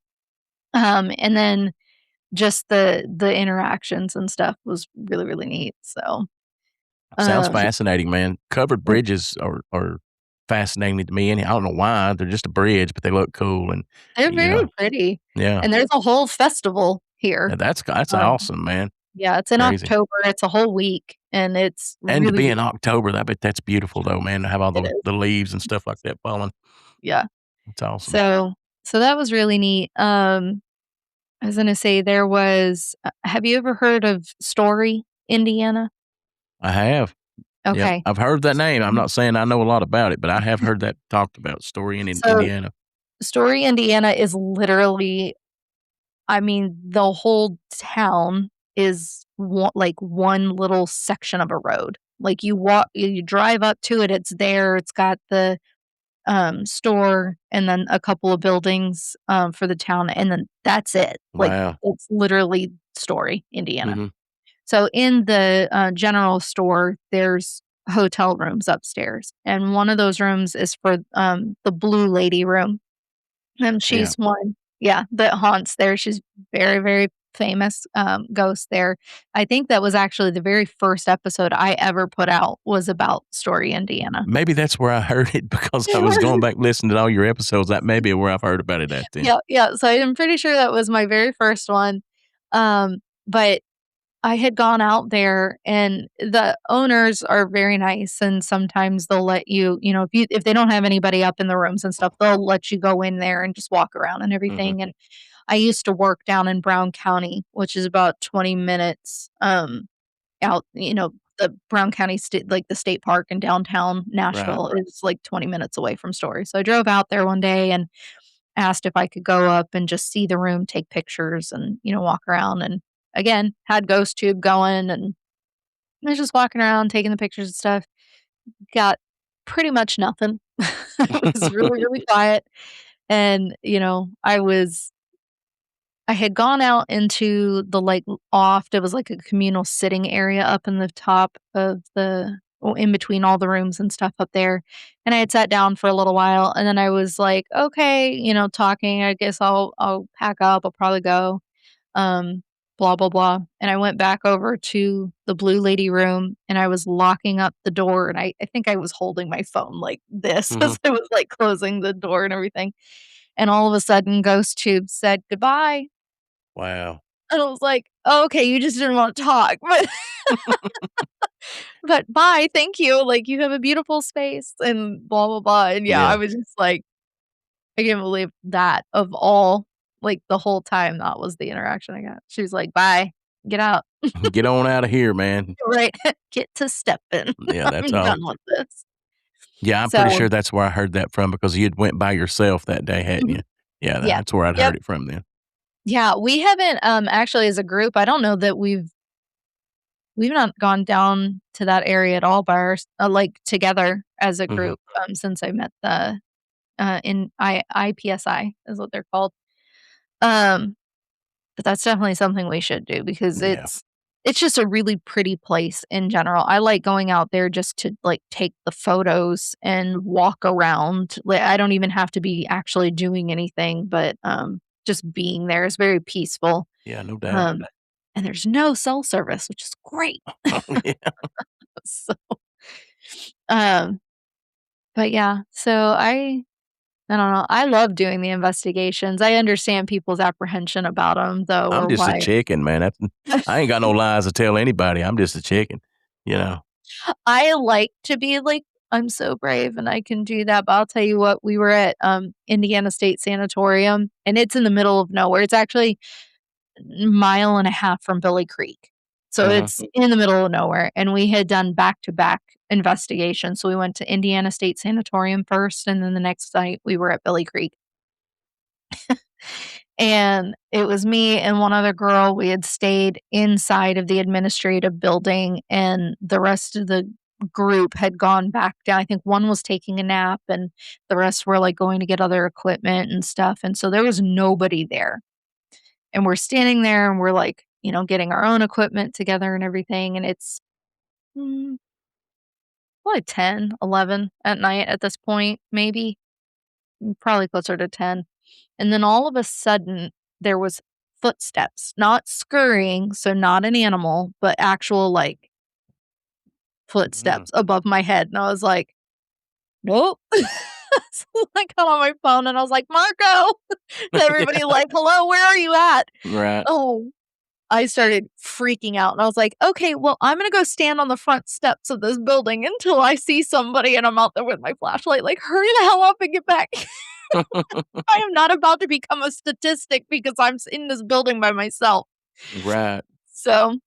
A: and then just the interactions and stuff was really, really neat, so,
B: Sounds
A: um
B: fascinating, man. Covered bridges are fascinating to me, and I don't know why. They're just a bridge, but they look cool and,
A: they're
B: you
A: very
B: know
A: pretty,
B: yeah.
A: and there's a whole festival here.
B: Yeah, that's
A: Um,
B: awesome, man.
A: yeah, it's in
B: Crazy.
A: October, it's a whole week, and it's
B: And to
A: really,
B: be
A: really
B: in October, I bet that's beautiful though, man, to have all
A: it
B: the
A: is.
B: the leaves and stuff like that falling.
A: Yeah.
B: It's awesome.
A: So so that was really neat. I was gonna say there was have you ever heard of Story, Indiana?
B: I have. Yep.
A: Okay.
B: I've heard that name. I'm not saying I know a lot about it, but I have heard that talked about story in
A: So,
B: Indiana.
A: Story, Indiana is literally I mean, the whole town is one little section of a road. Like, you drive up to it, it's there, it's got the, store and then a couple of buildings, for the town, and then that's it. Like,
B: Wow.
A: it's literally Story, Indiana.
B: Mhm.
A: So in the, general store, there's hotel rooms upstairs, and one of those rooms is for, the Blue Lady room, and
B: Yeah.
A: she's one yeah, that haunts there. She's very, very famous, ghost there. I think that was actually the very first episode I ever put out was about Story, Indiana.
B: Maybe that's where I heard it because I was going back listening to all your episodes. That may be where I've heard about it at then.
A: Yeah, yeah, so I'm pretty sure that was my very first one, but I had gone out there and the owners are very nice and sometimes they'll let you, if they don't have anybody up in the rooms and stuff, they'll let you go in there and just walk around and
B: Mhm.
A: everything. And I used to work down in Brown County, which is about 20 minutes out, the Brown County state, like the state park in downtown
B: Right.
A: Nashville is like 20 minutes away from Story. So I drove out there one day and asked if I could go up and just see the room, take pictures and, walk around. And again, had ghost tube going and I was just walking around taking the pictures and stuff. Got pretty much nothing. It was really, really quiet. And, I had gone out into the, like, loft. It was like a communal sitting area up in the top of in between all the rooms and stuff up there, and I had sat down for a little while, and then I was like, "Okay," talking, "I guess I'll pack up, I'll probably go, um, blah, blah, blah," and I went back over to the blue lady room, and I was locking up the door, and I think I was holding my phone like this
B: Mhm.
A: as I was, like, closing the door and everything, and all of a sudden, Ghost Tube said, "Goodbye."
B: Wow.
A: And I was like, "Oh, okay, you just didn't wanna talk, but but bye, thank you, like, you have a beautiful space and blah, blah, blah," and yeah, I
B: Yeah.
A: was just like, I can't believe that of all like, the whole time, that was the interaction I got. She was like, "Bye, get out."
B: Get on out of here, man.
A: Right, "Get to stepping.
B: Yeah, that's
A: I'm
B: all.
A: done with this."
B: Yeah, I'm pretty
A: So
B: sure that's where I heard that from because you'd went by yourself that day, hadn't
A: mhm,
B: you? Yeah,
A: yeah,
B: that's where I'd
A: yep,
B: heard it from then.
A: yeah, we haven't, actually, as a group, I don't know that we've not gone down to that area at all by like, together as a
B: Mhm.
A: group, since I met in IPSI is what they're called. Um, but that's definitely something we should do because
B: Yeah.
A: it's just a really pretty place in general. I like going out there just to, like, take the photos and walk around. Like, I don't even have to be actually doing anything, but, just being there is very peaceful.
B: Yeah, no doubt.
A: Um, and there's no cell service, which is great.
B: Yeah.
A: So, um, but yeah, so I don't know. I love doing the investigations. I understand people's apprehension about them, though,
B: I'm
A: or
B: just a
A: why
B: chicken, man. That's I ain't got no lies to tell anybody. I'm just a chicken, you know?
A: I like to be like, "I'm so brave and I can do that," but I'll tell you what, we were at, Indiana State Sanatorium, and it's in the middle of nowhere. It's actually a mile and a half from Billy Creek. So
B: Mhm.
A: it's in the middle of nowhere, and we had done back-to-back investigations. So we went to Indiana State Sanatorium first, and then the next night we were at Billy Creek. And it was me and one other girl. We had stayed inside of the administrative building, and the rest of the group had gone back down. I think one was taking a nap, and the rest were like going to get other equipment and stuff. And so there was nobody there. And we're standing there and we're like, getting our own equipment together and everything. And it's mm, probably 10, 11 at night at this point, maybe probably closer to 10. And then all of a sudden, there was footsteps, not scurrying, so not an animal, but actual, like,
B: Mhm.
A: footsteps above my head, and I was like, "Nope." So I got on my phone and I was like, "Marco!" To everybody,
B: Yeah.
A: like, "Hello, where are you at?"
B: Right.
A: Oh, I started freaking out, and I was like, "Okay, well, I'm gonna go stand on the front steps of this building until I see somebody and I'm out there with my flashlight, like, hurry the hell up and get back." I am not about to become a statistic because in this building by myself.
B: Right.
A: So,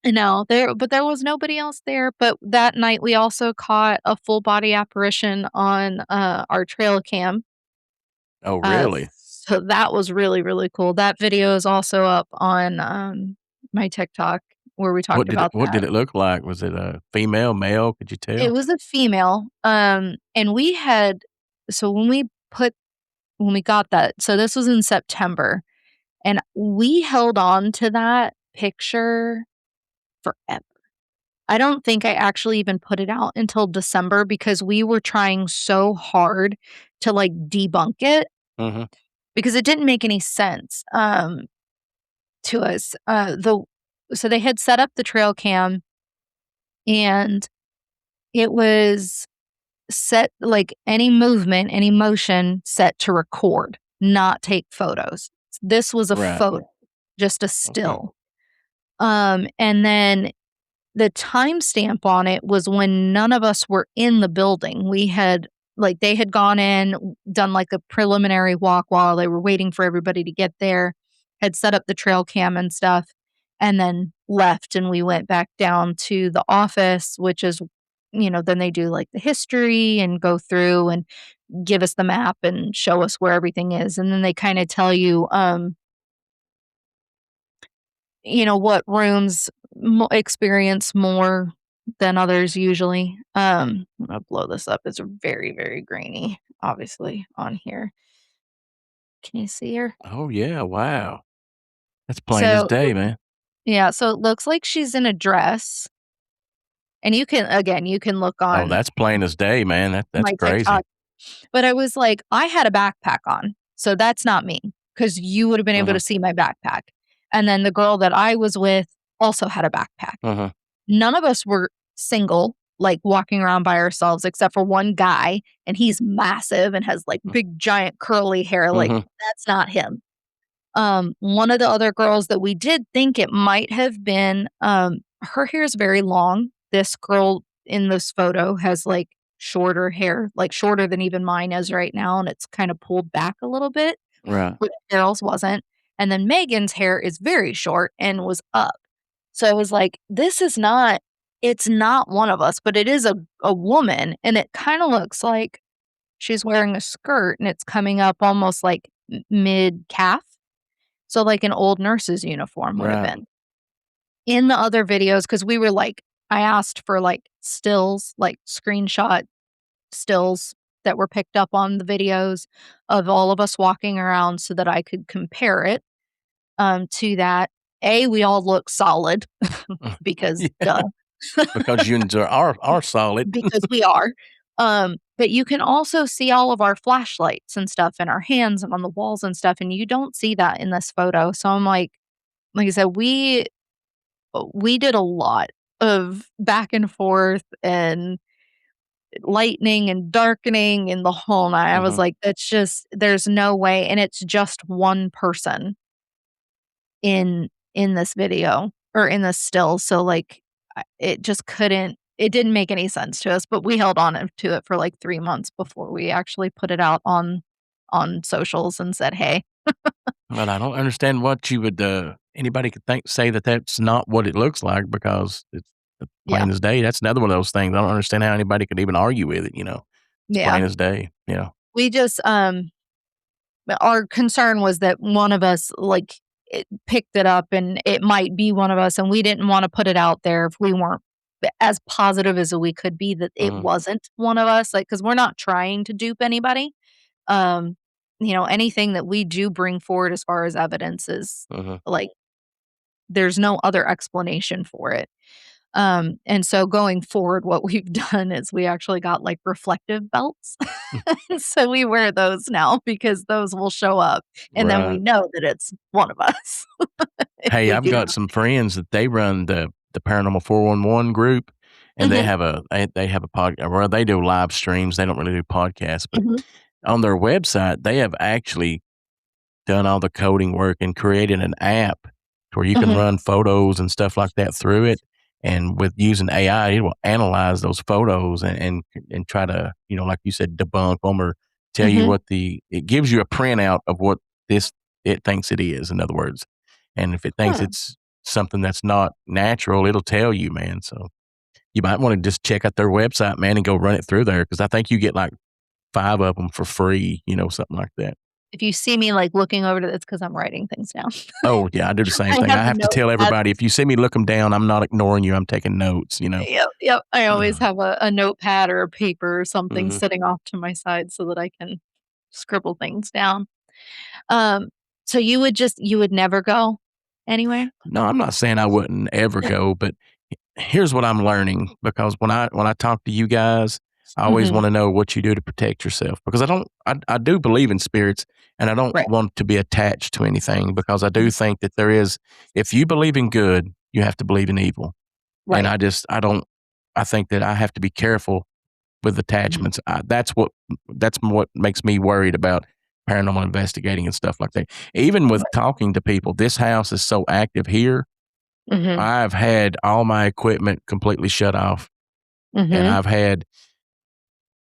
A: no, there was nobody else there, but that night we also caught a full body apparition on, our trail cam.
B: Oh, really?
A: So that was really, really cool. That video is also up on, my TikTok where we talked about
B: What
A: that.
B: did it look like? Was it a female, male? Could you
A: It
B: tell?
A: was a female, and we had so when we got that so this was in September. And we held on to that picture forever. I don't think I actually even put it out until December because we were trying so hard to, like, debunk it
B: Mhm.
A: because it didn't make any sense, to us. So they had set up the trail cam, and it was set like, any movement, any motion set to record, not take photos. This was a
B: Right.
A: photo, just a
B: Okay.
A: still. And then the timestamp on it was when none of us were in the building. We had like they had gone in, done like a preliminary walk while they were waiting for everybody to get there, had set up the trail cam and stuff, and then left. And we went back down to the office, which is, then they do like the history and go through and give us the map and show us where everything is. And then they kind of tell you, what rooms experience more than others usually. I'll blow this up. It's very, very grainy, obviously, on here. Can you see her?
B: Oh, yeah, wow. That's plain as
A: So,
B: day, man.
A: yeah, so it looks like she's in a dress. And you can look
B: Oh,
A: on
B: that's plain as day, man. That's
A: my
B: crazy.
A: TikTok. But I was like, I had a backpack on, so that's not me, because you would have been able to
B: Mhm,
A: see my backpack. And then the girl that I was with also had a backpack.
B: mhm,
A: None of us were single, like, walking around by ourselves except for one guy, and he's massive and has, like, big, giant curly hair, like,
B: mhm,
A: that's not him. One of the other girls that we did think it might have been, her hair is very long. This girl in this photo has, like, shorter hair, like, shorter than even mine is right now, and it's kinda pulled back a little bit,
B: right,
A: where Carol's wasn't. And then Megan's hair is very short and was up. So I was like, "This is not it's not one of us, but it is a woman, and it kinda looks like she's wearing a skirt, and it's coming up almost, like, mid-calf." So, like, an old nurse's uniform would have
B: right,
A: been. In the other videos, because we were like I asked for, like, stills, like, screenshot stills that were picked up on the videos of all of us walking around so that I could compare it, to that. We all look solid because
B: yeah,
A: duh.
B: because you are solid.
A: Because we are. But you can also see all of our flashlights and stuff in our hands and on the walls and stuff, and you don't see that in this photo. So I'm like I said, we did a lot of back and forth and lightning and darkening and the whole night. I was
B: Mhm,
A: like, "It's just there's no way," and it's just one person in this video or in this still, so, like, it just couldn't it didn't make any sense to us, but we held on to it for, like, 3 months before we actually put it out on socials and said, "Hey."
B: but I don't understand what you would, anybody could say that that's not what it looks like because it's
A: Yeah.
B: plain as day. That's another one of those things. I don't understand how anybody could even argue with it, you know? It's
A: Yeah.
B: plain as day, you know?
A: We just, but our concern was that one of us, like, picked it up and it might be one of us, and we didn't wanna put it out there if we weren't as positive as we could be that it
B: Mhm,
A: wasn't one of us, like, because 'cause we're not trying to dupe anybody. Um, anything that we do bring forward as far as evidence is,
B: mhm.
A: like, there's no other explanation for it. And so going forward, what we've done is we actually got, like, reflective belts. So we wear those now because those will show up, and then we
B: Right.
A: know that it's one of us if
B: Hey,
A: we
B: I've
A: do
B: got
A: not.
B: some friends that they run the Paranormal 411 group, and
A: Mhm,
B: they have a well, they do live streams, they don't really do podcasts, but
A: mhm,
B: on their website, they have actually done all the coding work and created an app where you can
A: mhm,
B: run photos and stuff like that through it, and with using AI, it will analyze those photos and try to, like you said, debunk them or tell you
A: mhm.
B: what it gives you a printout of what this it thinks it is, in other words. And if it thinks
A: Huh.
B: it's something that's not natural, it'll tell you, man. So you might wanna just check out their website, man, and go run it through there because I think you get, like, 5 of them for free, something like that.
A: If you see me, like, looking over to it's because 'cause I'm writing things down.
B: Oh, yeah, I do the same
A: I
B: thing.
A: have
B: I
A: a
B: have to tell
A: notepad.
B: everybody, if you see me look them down, I'm not ignoring you, I'm taking notes.
A: Yep, yep. I always
B: Uh,
A: have a notepad or a paper or something
B: mhm.
A: sitting off to my side so that I can scribble things down. Um, so you would never go anywhere?
B: No, I'm not saying I wouldn't ever go, but here's what I'm learning because when I talk to you guys, I always
A: Mhm.
B: wanna know what you do to protect yourself because I do believe in spirits, and I don't
A: Right.
B: want to be attached to anything because I do
A: Mhm.
B: think that there is if you believe in good, you have to believe in evil, and
A: Right.
B: I don't I think that I have to be careful with
A: Mhm.
B: attachments. That's what makes me worried about paranormal investigating and stuff like that. Even with
A: Right.
B: talking to people, this house is so active here
A: Mhm.
B: I've had all my equipment completely shut off, and
A: Mhm.
B: I've had,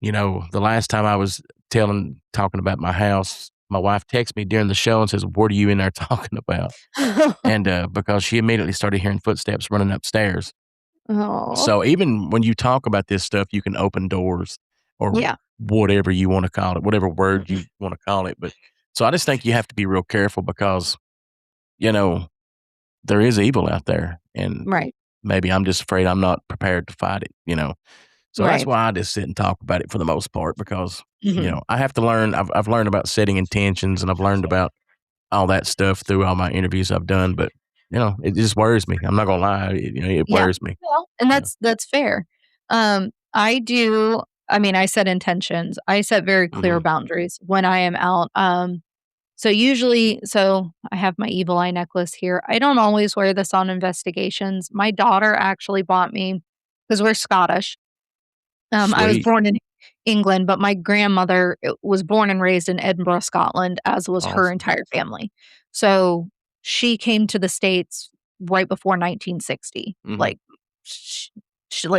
B: the last time I was talking about my house, my wife texted me during the show and says, "What are you in there talking about?" And, because she immediately started hearing footsteps running upstairs.
A: Oh.
B: So even when you talk about this stuff, you can open doors or
A: Yeah.
B: whatever you wanna call it, whatever word you wanna call it, but so I just think you have to be real careful because, you know, there is evil out there, and
A: Right.
B: maybe I'm just afraid I'm not prepared to fight it. So that's
A: Right.
B: why I just sit and talk about it for the most part because,
A: Mhm.
B: I have to learn. I've learned about setting intentions, and I've learned about all that stuff through all my interviews I've done, but, it just worries me. I'm not gonna lie, it
A: Yeah.
B: worries me.
A: Well, and
B: Yeah.
A: that's fair. I mean, I set intentions. I set very clear
B: Mhm.
A: boundaries when I am out. So I have my evil eye necklace here. I don't always wear this on investigations. My daughter actually bought me because we're Scottish. I was
B: Sweet.
A: born in England, but my grandmother was born and raised in Edinburgh, Scotland, as was her
B: Awesome.
A: entire family. So she came to the States right before 1960.
B: Mhm.
A: Like, sh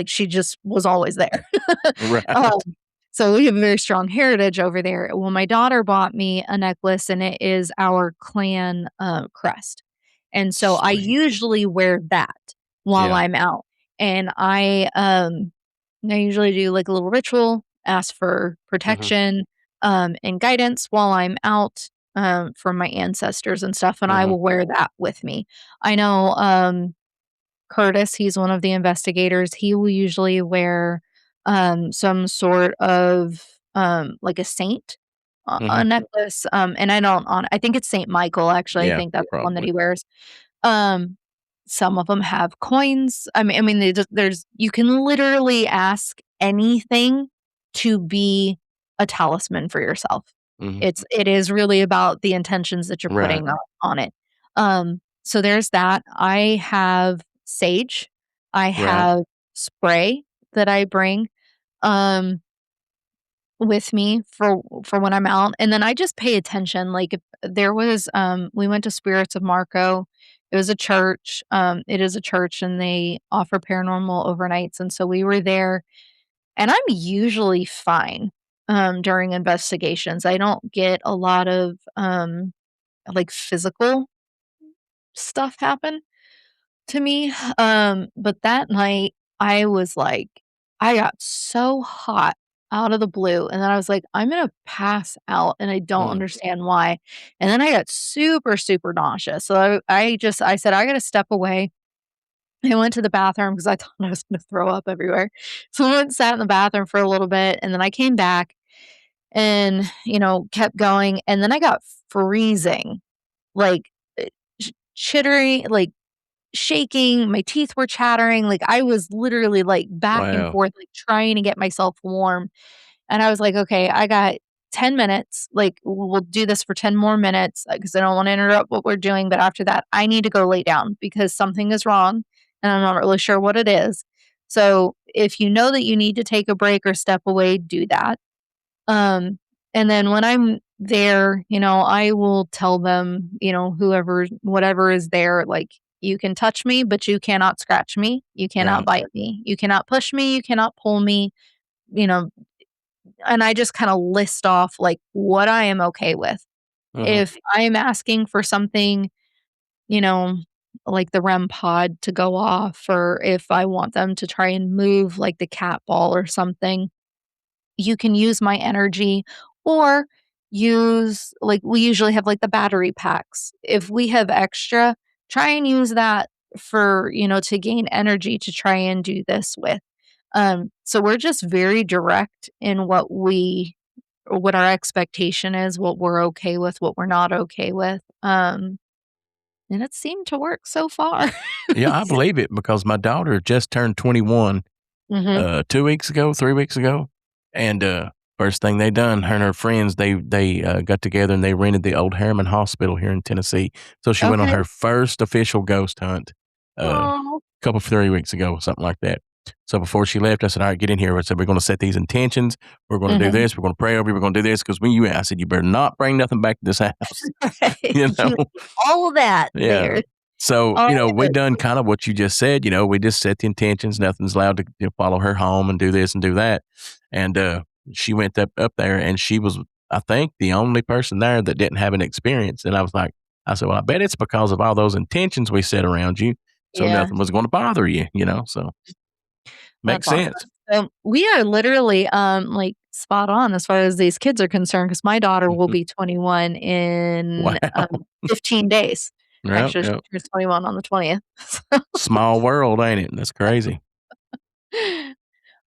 A: she just was always there. Um,
B: Right.
A: so we have a very strong heritage over there. Well, my daughter bought me a necklace, and it is our clan, crest. And so I
B: Sweet.
A: usually wear that while
B: Yeah.
A: I'm out. And I usually do, like, a little ritual, ask for
B: Mhm.
A: protection, and guidance while I'm out, from my ancestors and stuff, and I
B: Mhm.
A: will wear that with me. I know, Curtis, he's one of the investigators, he will usually wear, some sort of, like a saint, a
B: Mhm.
A: necklace, and I think it's Saint Michael, actually, I
B: Yeah,
A: think that's the one that
B: probably.
A: he wears. Um, some of them have coins. I mean, there's you can literally ask anything to be a talisman for yourself.
B: Mhm.
A: It is really about the intentions that you're
B: Right.
A: putting on it. So there's that. I have sage. I
B: Right.
A: have spray that I bring, um, with me for when I'm out, and then I just pay attention, like, if there was, we went to Spirits of Marco. It was a church, it is a church, and they offer paranormal overnights, and so we were there, and I'm usually fine, during investigations. I don't get a lot of, like, physical stuff happen to me. But that night, I was like, I got so hot out of the blue, and then I was like, "I'm gonna pass out, and I don't
B: Mm.
A: understand why." And then I got super, super nauseous. So I said, "I gotta step away." I went to the bathroom because I thought I was gonna throw up everywhere. So I went and sat in the bathroom for a little bit, and then I came back and, kept going, and then I got freezing, like, chittering, like, shaking, my teeth were chattering, like, I was literally, like, back and
B: Wow.
A: forth, like, trying to get myself warm, and I was like, "Okay, I got 10 minutes, like, we'll do this for 10 more minutes, because I don't wanna interrupt what we're doing, but after that, I need to go lay down because something is wrong, and I'm not really sure what it is. So, if you know that you need to take a break or step away, do that." Um, and then when I'm there, I will tell them, whoever whatever is there, like, "You can touch me, but you cannot scratch me. You cannot
B: Right.
A: bite me. You cannot push me. You cannot pull me," you know, and I just kinda list off, like, what I am okay with.
B: Mhm.
A: If I am asking for something, you know, like the REM pod to go off, or if I want them to try and move, like, the cat ball or something, you can use my energy, or use, like, we usually have, like, the battery packs. If we have extra, try and use that for, to gain energy to try and do this with. So we're just very direct in what our expectation is, what we're okay with, what we're not okay with. And it seemed to work so far.
B: Yeah, I believe it because my daughter just turned 21,
A: Mhm.
B: 2 weeks ago, 3 weeks ago, and, first thing they done, her and her friends, they got together and they rented the old Harriman Hospital here in Tennessee. So she went on
A: Okay.
B: her first official ghost hunt,
A: Oh.
B: couple 3 weeks ago, something like that. So before she left, I said, "All right, get in here." I said, "We're gonna set these intentions. We're gonna do
A: Mhm.
B: this. We're gonna pray over you. We're gonna do this." Because when you I said, "You better not bring nothing back to this house."
A: Right.
B: You know?
A: All of that
B: Yeah.
A: there.
B: So,
A: Oh,
B: we done kind of what you just said, we just set the intentions. Nothing's allowed to follow her home and do this and do that. And she went up there, and she was, I think, the only person there that didn't have an experience. And I said, well, I bet it's because of all those intentions we set around you, so
A: yeah,
B: nothing was going to bother you, so makes
A: that's awesome.
B: sense.
A: So, we are literally, like, spot on as far as these kids are concerned because my daughter will
B: Mhm.
A: be 21 in,
B: Wow.
A: 15 days.
B: Yep,
A: Actually, she
B: yep.
A: turns 21 on the 20th.
B: Small world, ain't it? That's crazy.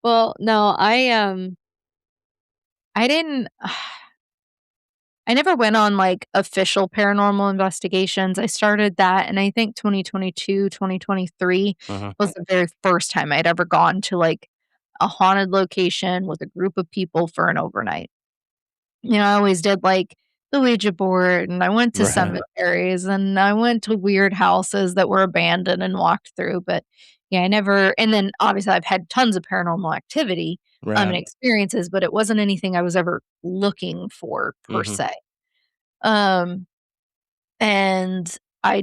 A: Well, no, I didn't I never went on, like, official paranormal investigations. I started that, and I think 2022, 2023
B: Mhm.
A: was the very first time I'd ever gone to, like, a haunted location with a group of people for an overnight. I always did, like, the Ouija board, and I went to
B: Right,
A: cemeteries, and I went to weird houses that were abandoned and walked through, but, yeah, I never and then, obviously, I've had tons of paranormal activity, and
B: right.
A: experiences, but it wasn't anything I was ever looking for per
B: Mhm.
A: se. Um, and I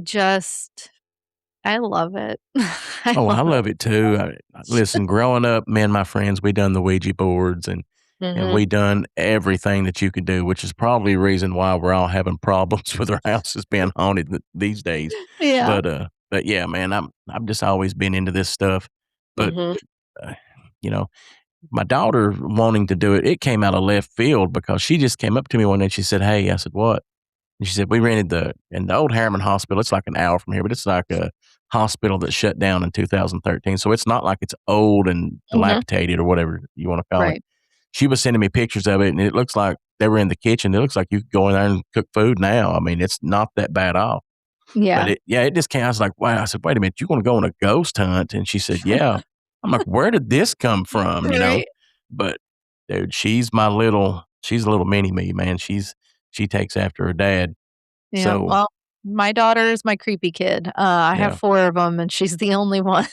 A: love it. I
B: Oh, I
A: love
B: love it too. Listen, growing up, me and my friends, we done the Ouija boards, and
A: Mhm.
B: we done everything that you could do, which is probably a reason why we're all having problems with our houses being haunted these days.
A: Yeah.
B: But yeah, man, I've just always been into this stuff. But
A: Mhm.
B: uh, you know, my daughter wanting to do it, it came out of left field because she just came up to me one day and she said, "Hey," I said, "What?" And she said, "We rented the old Harriman Hospital." It's like an hour from here, but it's like a hospital that shut down in 2013. So it's not like it's old and
A: Mhm.
B: dilapidated or whatever you want to call it.
A: Right.
B: She was sending me pictures of it, and it looks like they were in the kitchen. It looks like you could go in there and cook food now. I mean, it's not that bad off. But
A: Yeah.
B: it just came. I was like, wow. I said, wait a minute, you want to go on a ghost hunt? And she said, yeah. I'm like, where did this come from?
A: Right.
B: But dude, she's a little mini me, man. She takes after her dad.
A: Yeah,
B: So
A: well, my daughter is my creepy kid. I have
B: yeah,
A: 4 of them, and she's the only one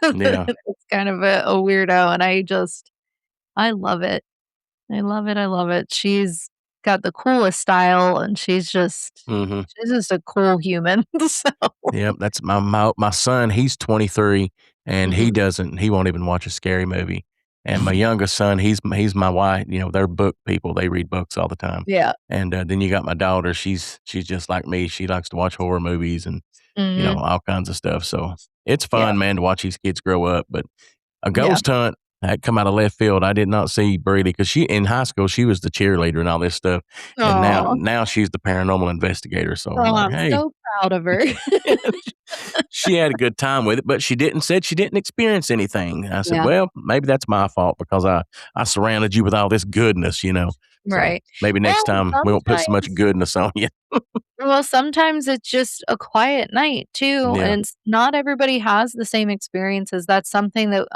B: yeah.
A: that's kind of a weirdo, and I love it. I love it, I love it. She's got the coolest style, and
B: Mhm.
A: she's just a cool human, so
B: Yep, that's my son, he's 23, and
A: Mhm.
B: he won't even watch a scary movie. And my youngest son, he's my wife, they're book people, they read books all the time.
A: Yeah.
B: And, then you got my daughter, she's just like me, she likes to watch horror movies and,
A: Mhm.
B: all kinds of stuff, so it's
A: Yeah.
B: fun, man, to watch these kids grow up, but a
A: Yeah.
B: ghost hunt, that come out of left field, I did not see Brady because she in high school, she was the cheerleader and all this stuff, and now
A: Aw.
B: now she's the paranormal investigator, so I'm
A: Oh,
B: like,
A: I'm
B: "Hey."
A: so proud of her.
B: She had a good time with it, but she didn't experience anything. I said,
A: Yeah.
B: "Well, maybe that's my fault because I surrounded you with all this goodness. So,
A: Right.
B: maybe next
A: Well,
B: time we won't put so much goodness on you."
A: sometimes it's just a quiet night too,
B: Yeah.
A: and not everybody has the same experiences. That's something that,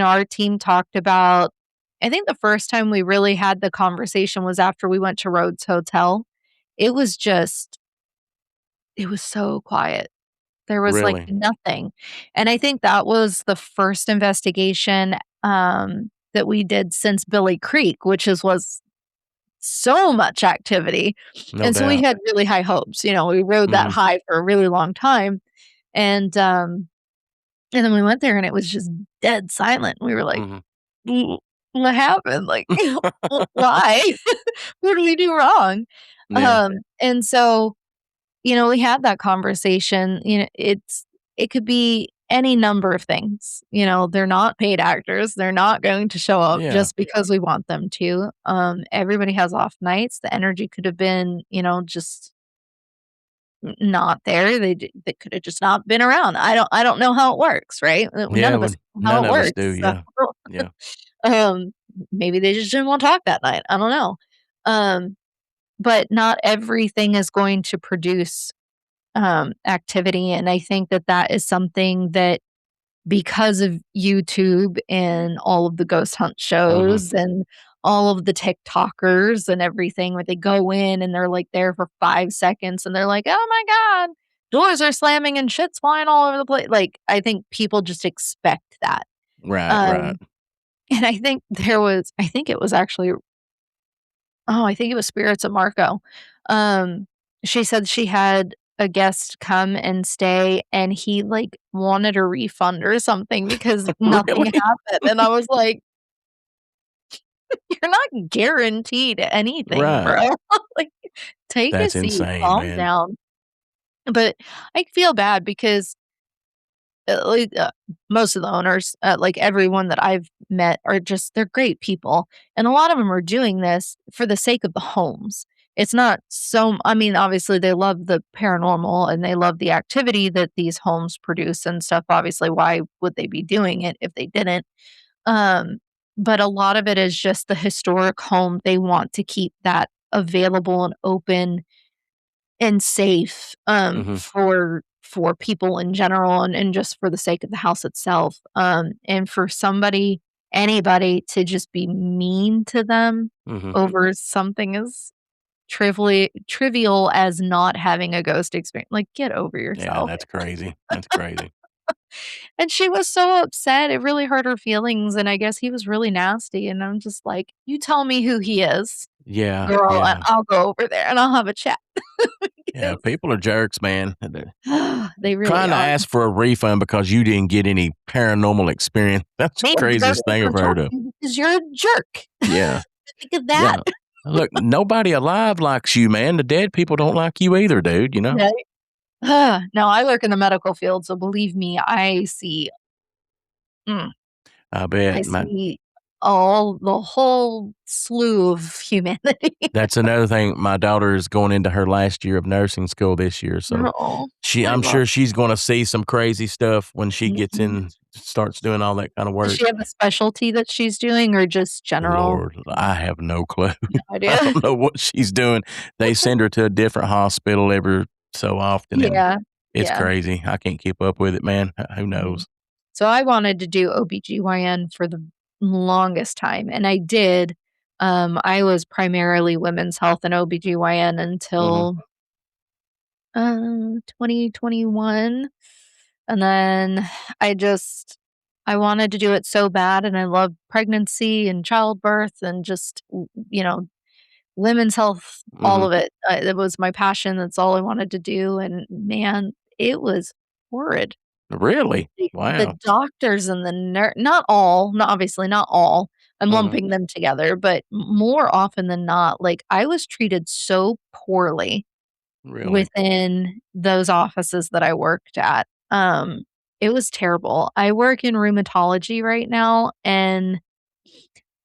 A: our team talked about. I think the first time we really had the conversation was after we went to Rhodes Hotel. It was just it was so quiet. There was, like,
B: Really?
A: nothing, and I think that was the first investigation, that we did since Billy Creek, which was so much activity,
B: No
A: and so we
B: doubt.
A: had really high hopes. We rode that
B: Mhm.
A: high for a really long time, and, um, and then we went there and it was just dead silent. We were like,
B: Mhm.
A: "W What happened? Like, why? What did we do wrong?"
B: Yeah.
A: And so, we had that conversation. It could be any number of things. They're not paid actors. They're not going to show up
B: Yeah.
A: just because we want them to. Everybody has off nights. The energy could have been, just not there. They could have just not been around. I don't know how it works, right? None
B: Yeah,
A: of us
B: when
A: know how
B: none
A: it
B: of us do,
A: works. So,
B: yeah. Yeah.
A: um, maybe they just didn't want to talk that night. I don't know. Um, but not everything is going to produce activity. And I think that that is something that because of YouTube and all of the ghost hunt
B: Mhm.
A: shows and all of the TikTokers and everything where they go in and they're like there for 5 seconds and they're like, oh my God, doors are slamming and shit's flying all over the place. Like, I think people just expect that.
B: Right, right.
A: Um, and I think it was actually, I think it was Spirits of Marco. Um, she said she had a guest come and stay, and he, like, wanted a refund or something because nothing
B: Really?
A: happened, and I was like, "You're not guaranteed anything,
B: Right.
A: bro. Like, take a
B: That's
A: seat,
B: insane,
A: calm
B: man.
A: down." But I feel bad because like, most of the owners, like everyone that I've met are just they're great people, and a lot of them are doing this for the sake of the homes. It's not so I mean, obviously, they love the paranormal and they love the activity that these homes produce and stuff. Obviously, why would they be doing it if they didn't? Um, but a lot of it is just the historic home. They want to keep that available and open and safe,
B: Mhm.
A: for people in general and just for the sake of the house itself, and for anybody to just be mean to them
B: Mhm.
A: over something as trivial as not having a ghost experience, like, get over
B: Yeah,
A: yourself.
B: that's crazy. That's crazy.
A: And she was so upset, it really hurt her feelings, and I guess he was really nasty, and I'm just like, "You tell me who he is,
B: Yeah,
A: girl, and
B: yeah.
A: I'll go over there and I'll have a chat."
B: Yeah,
A: Because
B: people are jerks, man. They're
A: they really
B: trying to
A: are.
B: ask for a refund because you didn't get any paranormal experience. That's the
A: Man, they're
B: craziest thing I've
A: gonna talk
B: heard of.
A: to you because you're a jerk.
B: Yeah,
A: Think of that.
B: yeah. Look, nobody alive likes you, man. The dead people don't like you either, dude, you know?
A: Right? No, I work in the medical field, so believe me, mm,
B: I
A: I
B: bet.
A: see all the whole slew of humanity.
B: That's another thing. My daughter is going into her last year of nursing school this year, so
A: Oh, I
B: I'm
A: love
B: sure she's gonna see some crazy stuff when she gets
A: mhm.
B: in starts doing all that kinda
A: Does
B: work.
A: she have a specialty that she's doing or just general?
B: Lord, I have no clue.
A: No
B: I
A: idea.
B: don't know what she's doing. They send her to a different hospital every so often, and
A: Yeah,
B: it's
A: yeah.
B: crazy. I can't keep up with it, man. Who
A: Mhm.
B: knows?
A: So I wanted to do OBGYN for the longest time, and I did. I was primarily women's health and OBGYN
B: Mhm,
A: until 2021. And then I just I wanted to do it so bad and I love pregnancy and childbirth and just women's health, all
B: mhm.
A: of it. It was my passion. That's all I wanted to do. And man, it was horrid.
B: Really?
A: The
B: Wow.
A: doctors and the not all, not obviously not all. I'm
B: Mhm.
A: lumping them together, but more often than not, like I was treated so poorly
B: Really?
A: within those offices that I worked at. It was terrible. I work in rheumatology right now, and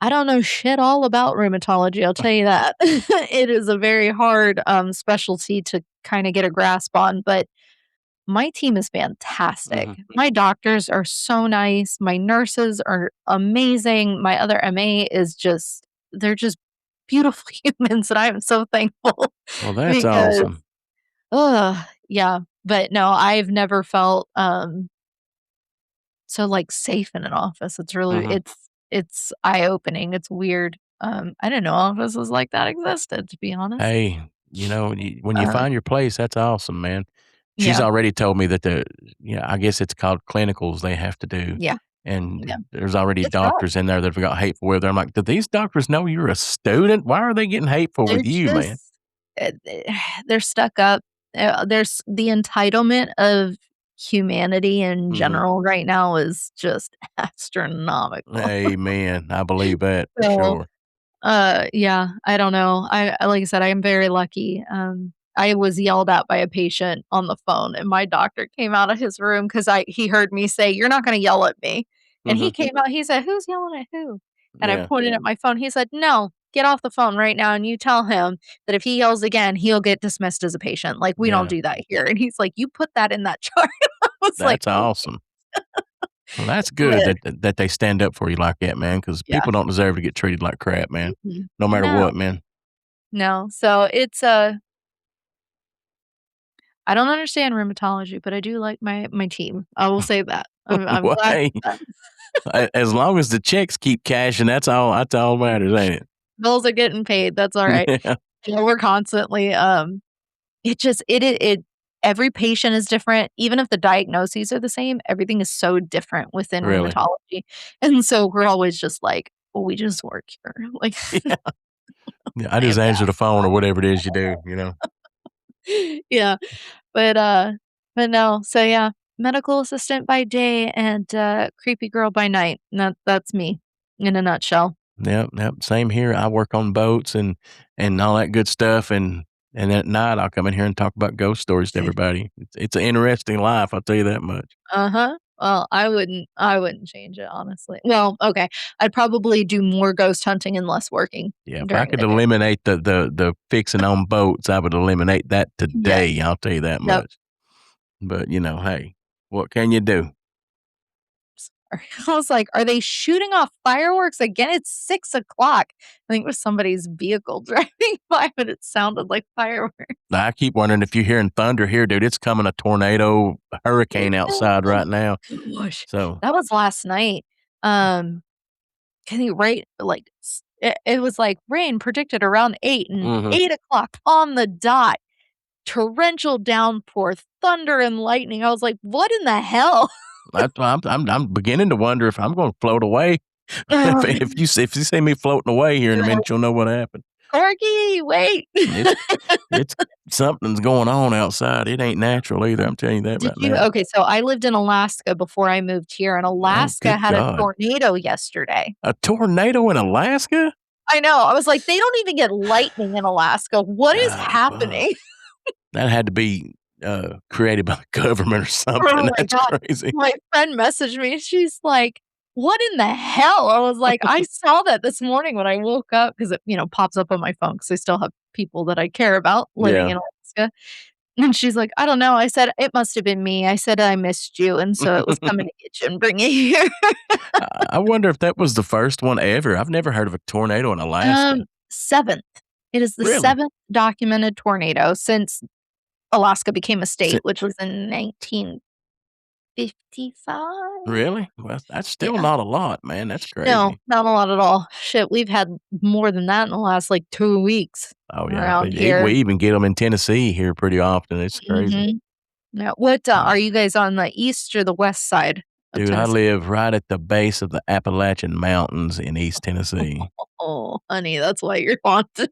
A: I don't know shit all about rheumatology, I'll tell you that. It is a very hard, specialty to kinda get a grasp on, but my team is fantastic.
B: Mhm.
A: My doctors are so nice, my nurses are amazing, my other MA is just they're just beautiful humans, and I am so thankful
B: Well, that's
A: because
B: awesome.
A: yeah, but no, I've never felt, so, like, safe in an office.
B: Mhm.
A: It's eye-opening, it's weird. I didn't know offices like that existed, to be honest.
B: Hey, when you
A: Uh,
B: find your place, that's awesome, man. She's
A: yeah,
B: already told me that I guess it's called clinicals they have to do,
A: yeah, yeah.
B: and there's already
A: It's rough.
B: doctors in there that have got hateful with her. I'm like, "Do these doctors know you're a student? Why are they getting hateful
A: They're
B: with you, man?"
A: just they're stuck up. There's the entitlement of humanity in
B: Mhm.
A: general right now is just astronomical.
B: Amen. I believe that for
A: So
B: sure.
A: yeah, I don't know. Like I said, I am very lucky. I was yelled at by a patient on the phone, and my doctor came out of his room because I he heard me say, "You're not gonna yell at me." And he
B: Mhm.
A: came out, he said, "Who's yelling at who?" And I
B: Yeah,
A: pointed at my phone. He said, "No, get off the phone right now and you tell him that if he yells again, he'll get dismissed as a patient. Like, we don't
B: yeah.
A: do that here." And he's like, "You put that in that chart." I was like,
B: That's
A: "Oh."
B: awesome. Well, that's good
A: But
B: that they stand up for you like that, man. Because
A: yeah.
B: people don't deserve to get treated like crap, man,
A: Mhm.
B: no matter
A: No,
B: what, man.
A: no. So it's I don't understand rheumatology, but I do like my team. I will say that. I'm
B: Well,
A: glad
B: hey,
A: that
B: as long as the checks keep cashing, that's all matters, ain't it?
A: bills are getting paid, that's alright.
B: Yeah,
A: We're constantly, it just it every patient is different, even if the diagnoses are the same, everything is so different within
B: really.
A: rheumatology, and so we're always just like, "Well, we just work here." Like,
B: Yeah. Yeah, I
A: I
B: just
A: am
B: answer the phone or whatever it is you do, you know?
A: yeah. But, but no, so yeah, medical assistant by day and, creepy girl by night. That's me in a nutshell.
B: Yep, yep, same here. I work on boats and all that good stuff, and at night, I'll come in here and talk about ghost stories to everybody. It's an interesting life, I'll tell you that much.
A: Uh-huh. Well, I wouldn't change it, honestly. Well, okay, I'd probably do more ghost hunting and less working
B: Yeah, if I
A: during
B: could
A: the day.
B: eliminate the fixing on boats, I would eliminate that
A: Yes.
B: today, I'll tell you that
A: Yep.
B: much. But, hey, what can you do?
A: I was like, "Are they shooting off fireworks again? It's 6 o'clock." I think it was somebody's vehicle driving by, but it sounded like fireworks.
B: I keep wondering if you're hearing thunder here, dude. It's coming a tornado, a hurricane outside
A: Oh
B: right now.
A: gosh.
B: So,
A: That was last night. Can you right like, it was like rain predicted around 8 and
B: mhm.
A: 8 o'clock on the dot, torrential downpour, thunder and lightning. I was like, "What in the hell?"
B: That's why I'm beginning to wonder if I'm gonna float away. If you see me floating away here in a minute, you'll know what happened.
A: "Corky, wait."
B: It's it's something's going on outside. It ain't natural either, I'm telling you that
A: Did
B: right
A: you
B: now.
A: okay, so I lived in Alaska before I moved here, and
B: Oh,
A: Alaska
B: good
A: had a
B: God.
A: tornado yesterday.
B: A tornado in Alaska?
A: I know, I was like, "They don't even get lightning in Alaska. What is
B: God,
A: happening?"
B: that had to be, created by the government or something.
A: Oh my
B: That's
A: god.
B: crazy.
A: My friend messaged me, she's like, "What in the hell?" I was like, "I saw that this morning when I woke up," 'cause it pops up on my phone 'cause I still have people that I care about living
B: Yeah.
A: in Alaska, and she's like, "I don't know." I said, "It must have been me." I said, "I missed you, and so it was coming to get you and bring you here."
B: I wonder if that was the first one ever. I've never heard of a tornado in Alaska.
A: 7th. It is the
B: Really?
A: 7th documented tornado since Alaska became a
B: Si
A: state, which was in 1955?
B: Really? Well, that's still
A: Yeah.
B: not a lot, man. That's
A: No,
B: crazy.
A: not a lot at all. Shit, we've had more than that in the last, like, 2 weeks
B: Oh, yeah.
A: around here.
B: We even get them in Tennessee here pretty often. It's crazy.
A: Mhm. Yeah, what,
B: Yeah.
A: are you guys on the east or the west side of
B: Dude, I
A: Tennessee?
B: live right at the base of the Appalachian Mountains in East Tennessee.
A: Oh, honey, that's why you're haunted.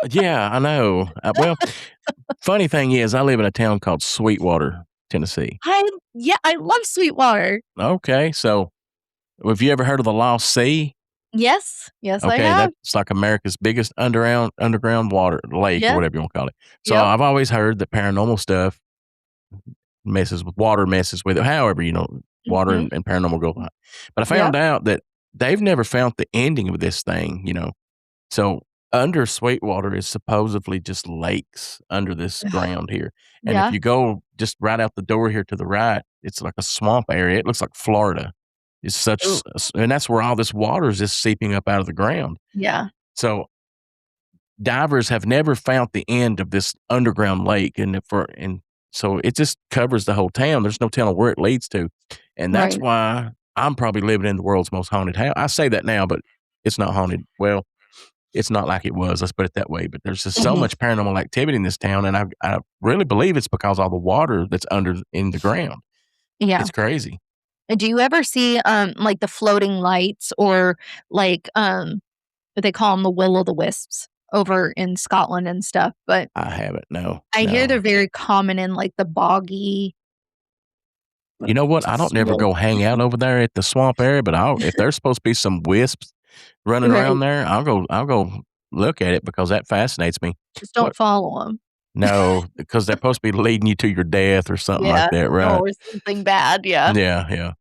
B: Yeah, I know. Well, funny thing is I live in a town called Sweetwater, Tennessee.
A: I love Sweetwater.
B: Okay, so have you ever heard of the Lost Sea?
A: Yes. Yes, I
B: Okay,
A: have.
B: that's like America's biggest underground water lake or
A: Yep,
B: whatever you wanna call it. So
A: yep.
B: I've always heard that paranormal stuff messes with water, messes with it. However, water
A: Mhm.
B: and paranormal go on. But I
A: Yep.
B: found out that they've never found the ending of this thing. So under Sweetwater is supposedly just lakes under this ground here. And if
A: Yeah.
B: you go just right out the door here to the right, it's like a swamp area. It looks like Florida. It's
A: Ooh,
B: and that's where all this water is just seeping up out of the ground.
A: yeah.
B: So divers have never found the end of this underground lake, and so it just covers the whole town. There's no telling where it leads to, and that's
A: Right.
B: why I'm probably living in the world's most haunted house. I say that now, but it's not haunted. Well, it's not like it was. Let's put it that way. But there's just so
A: Mhm.
B: much paranormal activity in this town, and I really believe it's because all the water that's under in the ground.
A: Yeah.
B: It's crazy.
A: Do you ever see, like, the floating lights or, like, what they call them the will-o'-the-wisps over in Scotland and stuff, but
B: I haven't. No,
A: I hear
B: no.
A: they're very common in, like, the boggy
B: You know what? I don't never
A: slope.
B: go hang out over there at the swamp area, but if there's supposed to be some wisps running around
A: Right.
B: there, I'll go look at it because that fascinates me.
A: Just
B: What?
A: don't follow them.
B: No, because they're supposed to be leading you to your death or something like
A: Yeah.
B: that, right?
A: Or something bad, yeah.
B: Yeah, yeah.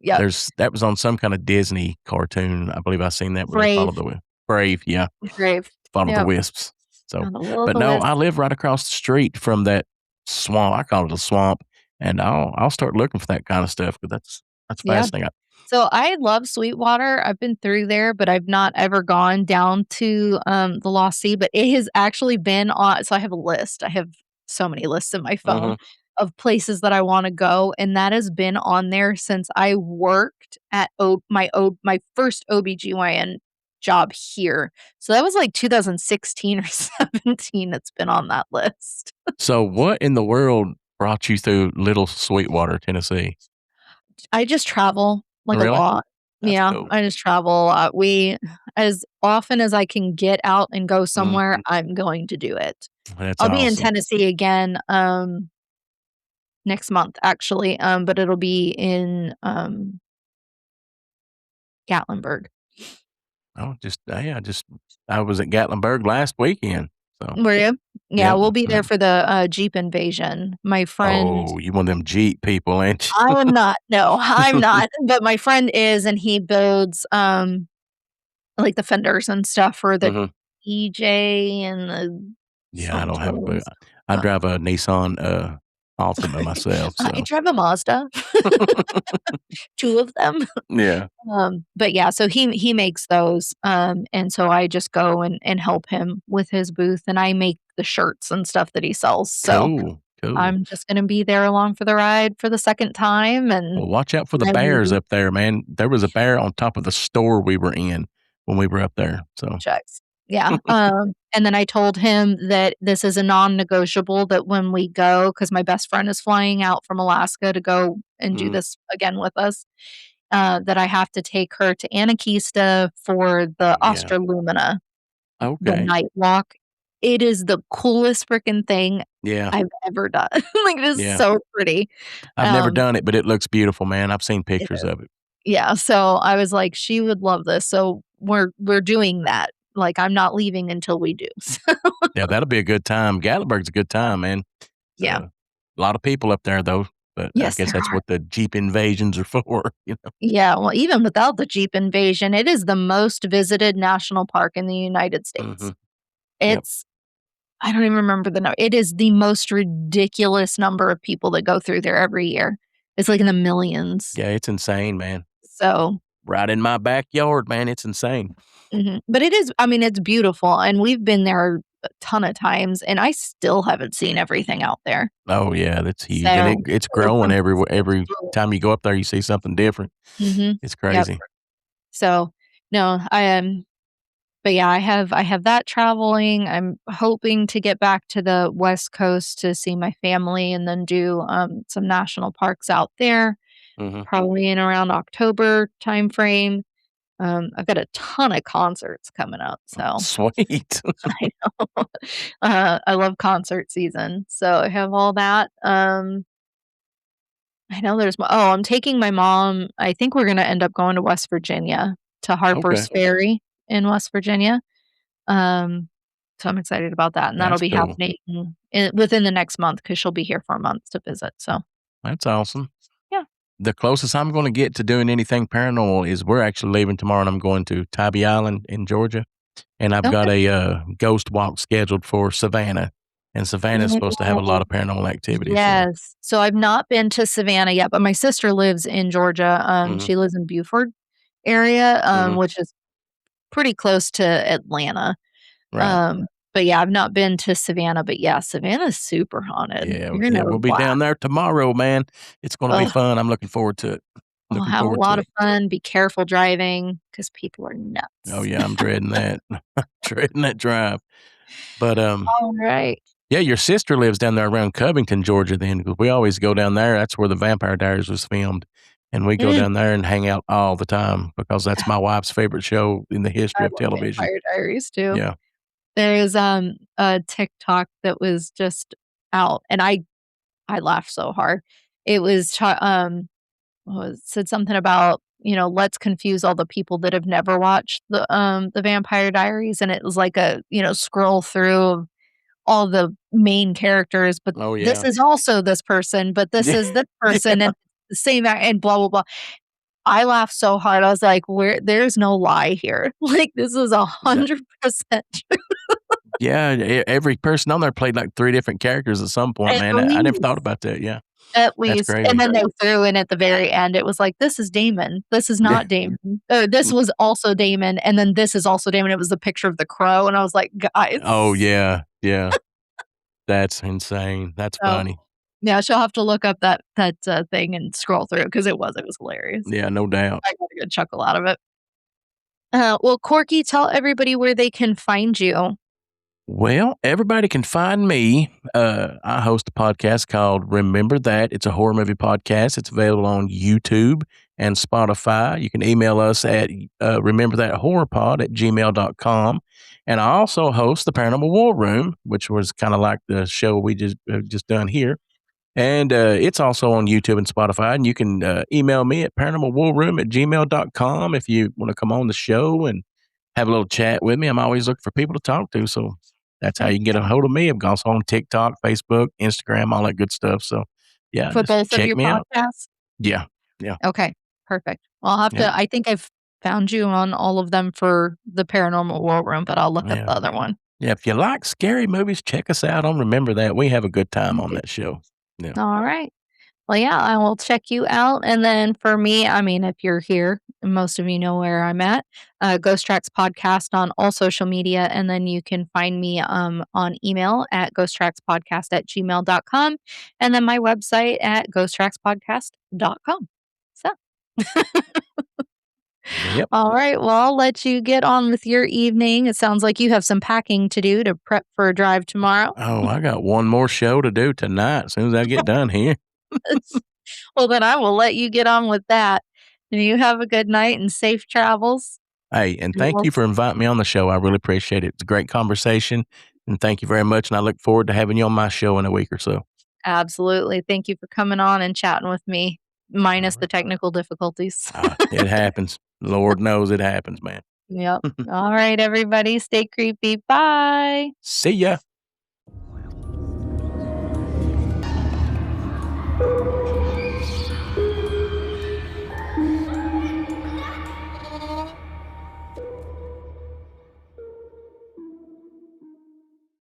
A: Yep.
B: That was on some kind of Disney cartoon. I believe I seen that where they
A: Brave.
B: followed the Brave, yeah,
A: Brave.
B: followed the
A: Yep.
B: wisps. So,
A: On the
B: but no,
A: will-o'-the-wisp.
B: I live right across the street from that swamp. I call it a swamp, and I'll start looking for that kind of stuff because that's
A: Yeah.
B: fascinating.
A: So I love Sweetwater. I've been through there, but I've not ever gone down to, the Lost Sea, but it has actually been on so I have a list. I have so many lists in my phone
B: Mhm.
A: of places that I wanna go, and that has been on there since I worked at my first OBGYN job here. So that was, like, 2016 or 17 it's been on that list.
B: So, what in the world brought you through Little Sweetwater, Tennessee?
A: I just travel, like, a
B: Really?
A: lot.
B: That's
A: Yeah,
B: cool.
A: I just travel a lot. We as often as I can get out and go
B: Mhm.
A: somewhere, I'm going to do it.
B: That's
A: I'll be in
B: awesome.
A: Tennessee again, next month, actually, but it'll be in, Gatlinburg.
B: Oh, I was at Gatlinburg last weekend. So,
A: Were you? Yeah,
B: yep.
A: we'll be there
B: Mhm.
A: for the, Jeep invasion. My friend
B: Oh, you one of them Jeep people, ain't
A: I
B: you?
A: am not, no, I'm not, but my friend is, and he builds, like, the fenders and stuff for the
B: Mhm.
A: EJ and the
B: Yeah, I don't have a clue.
A: somethings.
B: I
A: Uh,
B: drive a Nissan, Altima myself,
A: I
B: so
A: drive a Mazda, 2 of them.
B: yeah.
A: But yeah, so he makes those, and so I just go and help him with his booth, and I make the shirts and stuff that he sells, so
B: Cool, cool.
A: I'm just gonna be there along for the ride for the 2nd time,
B: Well,
A: and
B: watch out for the
A: I will
B: bears
A: be
B: up there, man. There was a bear on top of the store we were in when we were up there, so
A: checks. Yeah, and then I told him that this is a non-negotiable, that when we go, because my best friend is flying out from Alaska to go and do
B: mhm.
A: this again with us, that I have to take her to Anakista for the
B: Yeah.
A: Australumina, the
B: Okay.
A: night walk. It is the coolest freaking thing
B: Yeah,
A: I've ever done. Like, it is
B: yeah.
A: so pretty.
B: I've never
A: Um,
B: done it, but it looks beautiful, man. I've seen
A: it
B: pictures
A: is.
B: of it.
A: Yeah, so I was like, "She would love this," so we're doing that. Like, I'm not leaving until we do. So
B: Yeah, that'll be a good time. Gatlinburg's a good time, man.
A: yeah.
B: A lot of people up there, though, but I
A: Yes,
B: guess
A: there
B: that's
A: are.
B: what the Jeep invasions are for, you know?
A: Yeah, well, even without the Jeep invasion, it is the most visited national park in the United States.
B: Mhm. Yep.
A: It's I don't even remember the number. It is the most ridiculous number of people that go through there every year. It's like in the millions.
B: Yeah, it's insane, man.
A: So,
B: Right in my backyard, man, it's insane.
A: but it is, I mean, it's beautiful, and we've been there a ton of times, and I still haven't seen everything out there.
B: Oh, yeah, that's huge, and
A: So,
B: it's
A: there's
B: growing
A: some
B: every time you go up there, you see something different.
A: Mhm.
B: It's
A: Yep.
B: crazy.
A: So, no, I am but yeah, I have that traveling. I'm hoping to get back to the West Coast to see my family and then do, some national parks out there,
B: Mhm.
A: probably in around October timeframe. I've got a ton of concerts coming up, so
B: Sweet.
A: I know. I love concert season, so I have all that. I know I'm taking my mom. I think we're gonna end up going to West Virginia, to
B: Okay,
A: Harper's Ferry in West Virginia. Um, so I'm excited about that, and that'll
B: that's
A: be
B: cool.
A: happening within the next month because 'cause she'll be here for a month to visit, so,
B: That's awesome.
A: yeah.
B: The closest I'm gonna get to doing anything paranormal is we're actually leaving tomorrow, and I'm going to Tybee Island in Georgia, and I've got
A: Okay.
B: a, ghost walk scheduled for Savannah, and Savannah's supposed to have a lot
A: Ooh,
B: of paranormal activity, so
A: yes. So I've not been to Savannah yet, but my sister lives in Georgia.
B: mhm,
A: She lives in Beaufort area,
B: mhm,
A: which is pretty close to Atlanta.
B: right.
A: Um, but yeah, I've not been to Savannah, but yeah, Savannah's super haunted.
B: Yeah,
A: You're gonna
B: yeah,
A: have a
B: we'll be
A: blast.
B: down there tomorrow, man. It's gonna be
A: Ugh,
B: fun. I'm looking forward to it.
A: I'll
B: Looking
A: have a
B: forward
A: lot
B: to
A: of
B: it.
A: fun. Be careful driving because people are
B: Oh,
A: nuts.
B: yeah, I'm dreading that. Dreading that drive. But,
A: Alright.
B: yeah, your sister lives down there around Covington, Georgia then, 'cause we always go down there. That's where the Vampire Diaries was filmed, and we go
A: Mm,
B: down there and hang out all the time because that's my wife's favorite show in the
A: I
B: history of
A: love
B: television.
A: Vampire Diaries too.
B: Yeah.
A: There's, a TikTok that was just out, and I laughed so hard. It was said something about, let's confuse all the people that have never watched the Vampire Diaries, and it was like a, scroll through of all the main characters, but
B: Oh,
A: this
B: yeah.
A: is also this person, but this
B: Yeah.
A: is this person,
B: Yeah.
A: and the same and blah, blah, blah. I laughed so hard, I was like, "Where there's no lie here." Like, this is
B: That
A: 100%
B: yeah, every person on there played, like, 3 different characters at some point,
A: at
B: man. I never thought
A: least.
B: about that, yeah.
A: At
B: That's
A: least, and
B: crazy.
A: then they threw in at the very end, it was like, "This is Damon, this is
B: Yeah.
A: not Damon, or this was also Damon, and then this is also Damon." It was the picture of the crow, and I was like,
B: Oh,
A: "Guys."
B: yeah, yeah. That's insane. That's
A: So,
B: funny.
A: yeah, she'll have to look up that thing and scroll through because it was hilarious.
B: Yeah, no doubt.
A: I got a good chuckle out of it. Well, Corky, tell everybody where they can find you.
B: Well, everybody can find me. I host a podcast called Remember That. It's a horror movie podcast. It's available on YouTube and Spotify. You can email us at rememberthathorrorpod@gmail.com. And I also host the Paranormal War Room, which was kind of like the show we just done here. And it's also on YouTube and Spotify. And you can email me at paranormalwarroom@gmail.com if you want to come on the show and have a little chat with me. I'm always looking for people to talk to. So that's how
A: Heck
B: you can get a
A: yeah.
B: hold of me. I'm also on TikTok, Facebook, Instagram, all that good stuff. So yeah,
A: For
B: just
A: both of
B: check
A: your
B: me out.
A: podcasts?
B: Yeah. Yeah.
A: Okay, perfect. Well, I'll have
B: Yeah.
A: to I think I've found you on all of them for the Paranormal War Room, but I'll look up
B: Yeah.
A: the other one.
B: Yeah. If you like scary movies, check us out on Remember That. We have a good time on that show. Yeah.
A: All right. Well, yeah, I will check you out. And then for me, I mean, if you're here, most of you know where I'm at. Ghost Tracks Podcast on all social media. And then you can find me on email at ghosttrackspodcast@gmail.com. And then my website at ghosttrackspodcast.com. So,
B: Yep.
A: all right. Well, I'll let you get on with your evening. It sounds like you have some packing to do to prep for a drive tomorrow.
B: Oh, I got one more show to do tonight as soon as I get done here.
A: Well, then I will let you get on with that. And you have a good night and safe travels.
B: Hey, and
A: And
B: thank
A: we'll
B: you for inviting me on the show. I really appreciate it. It's a great conversation, and thank you very much, and I look forward to having you on my show in a week or so.
A: absolutely. Thank you for coming on and chatting with me, minus the
B: Alright.
A: technical difficulties.
B: It happens. Lord knows it happens, man.
A: Yep. All right, everybody, stay creepy. Bye.
B: See ya.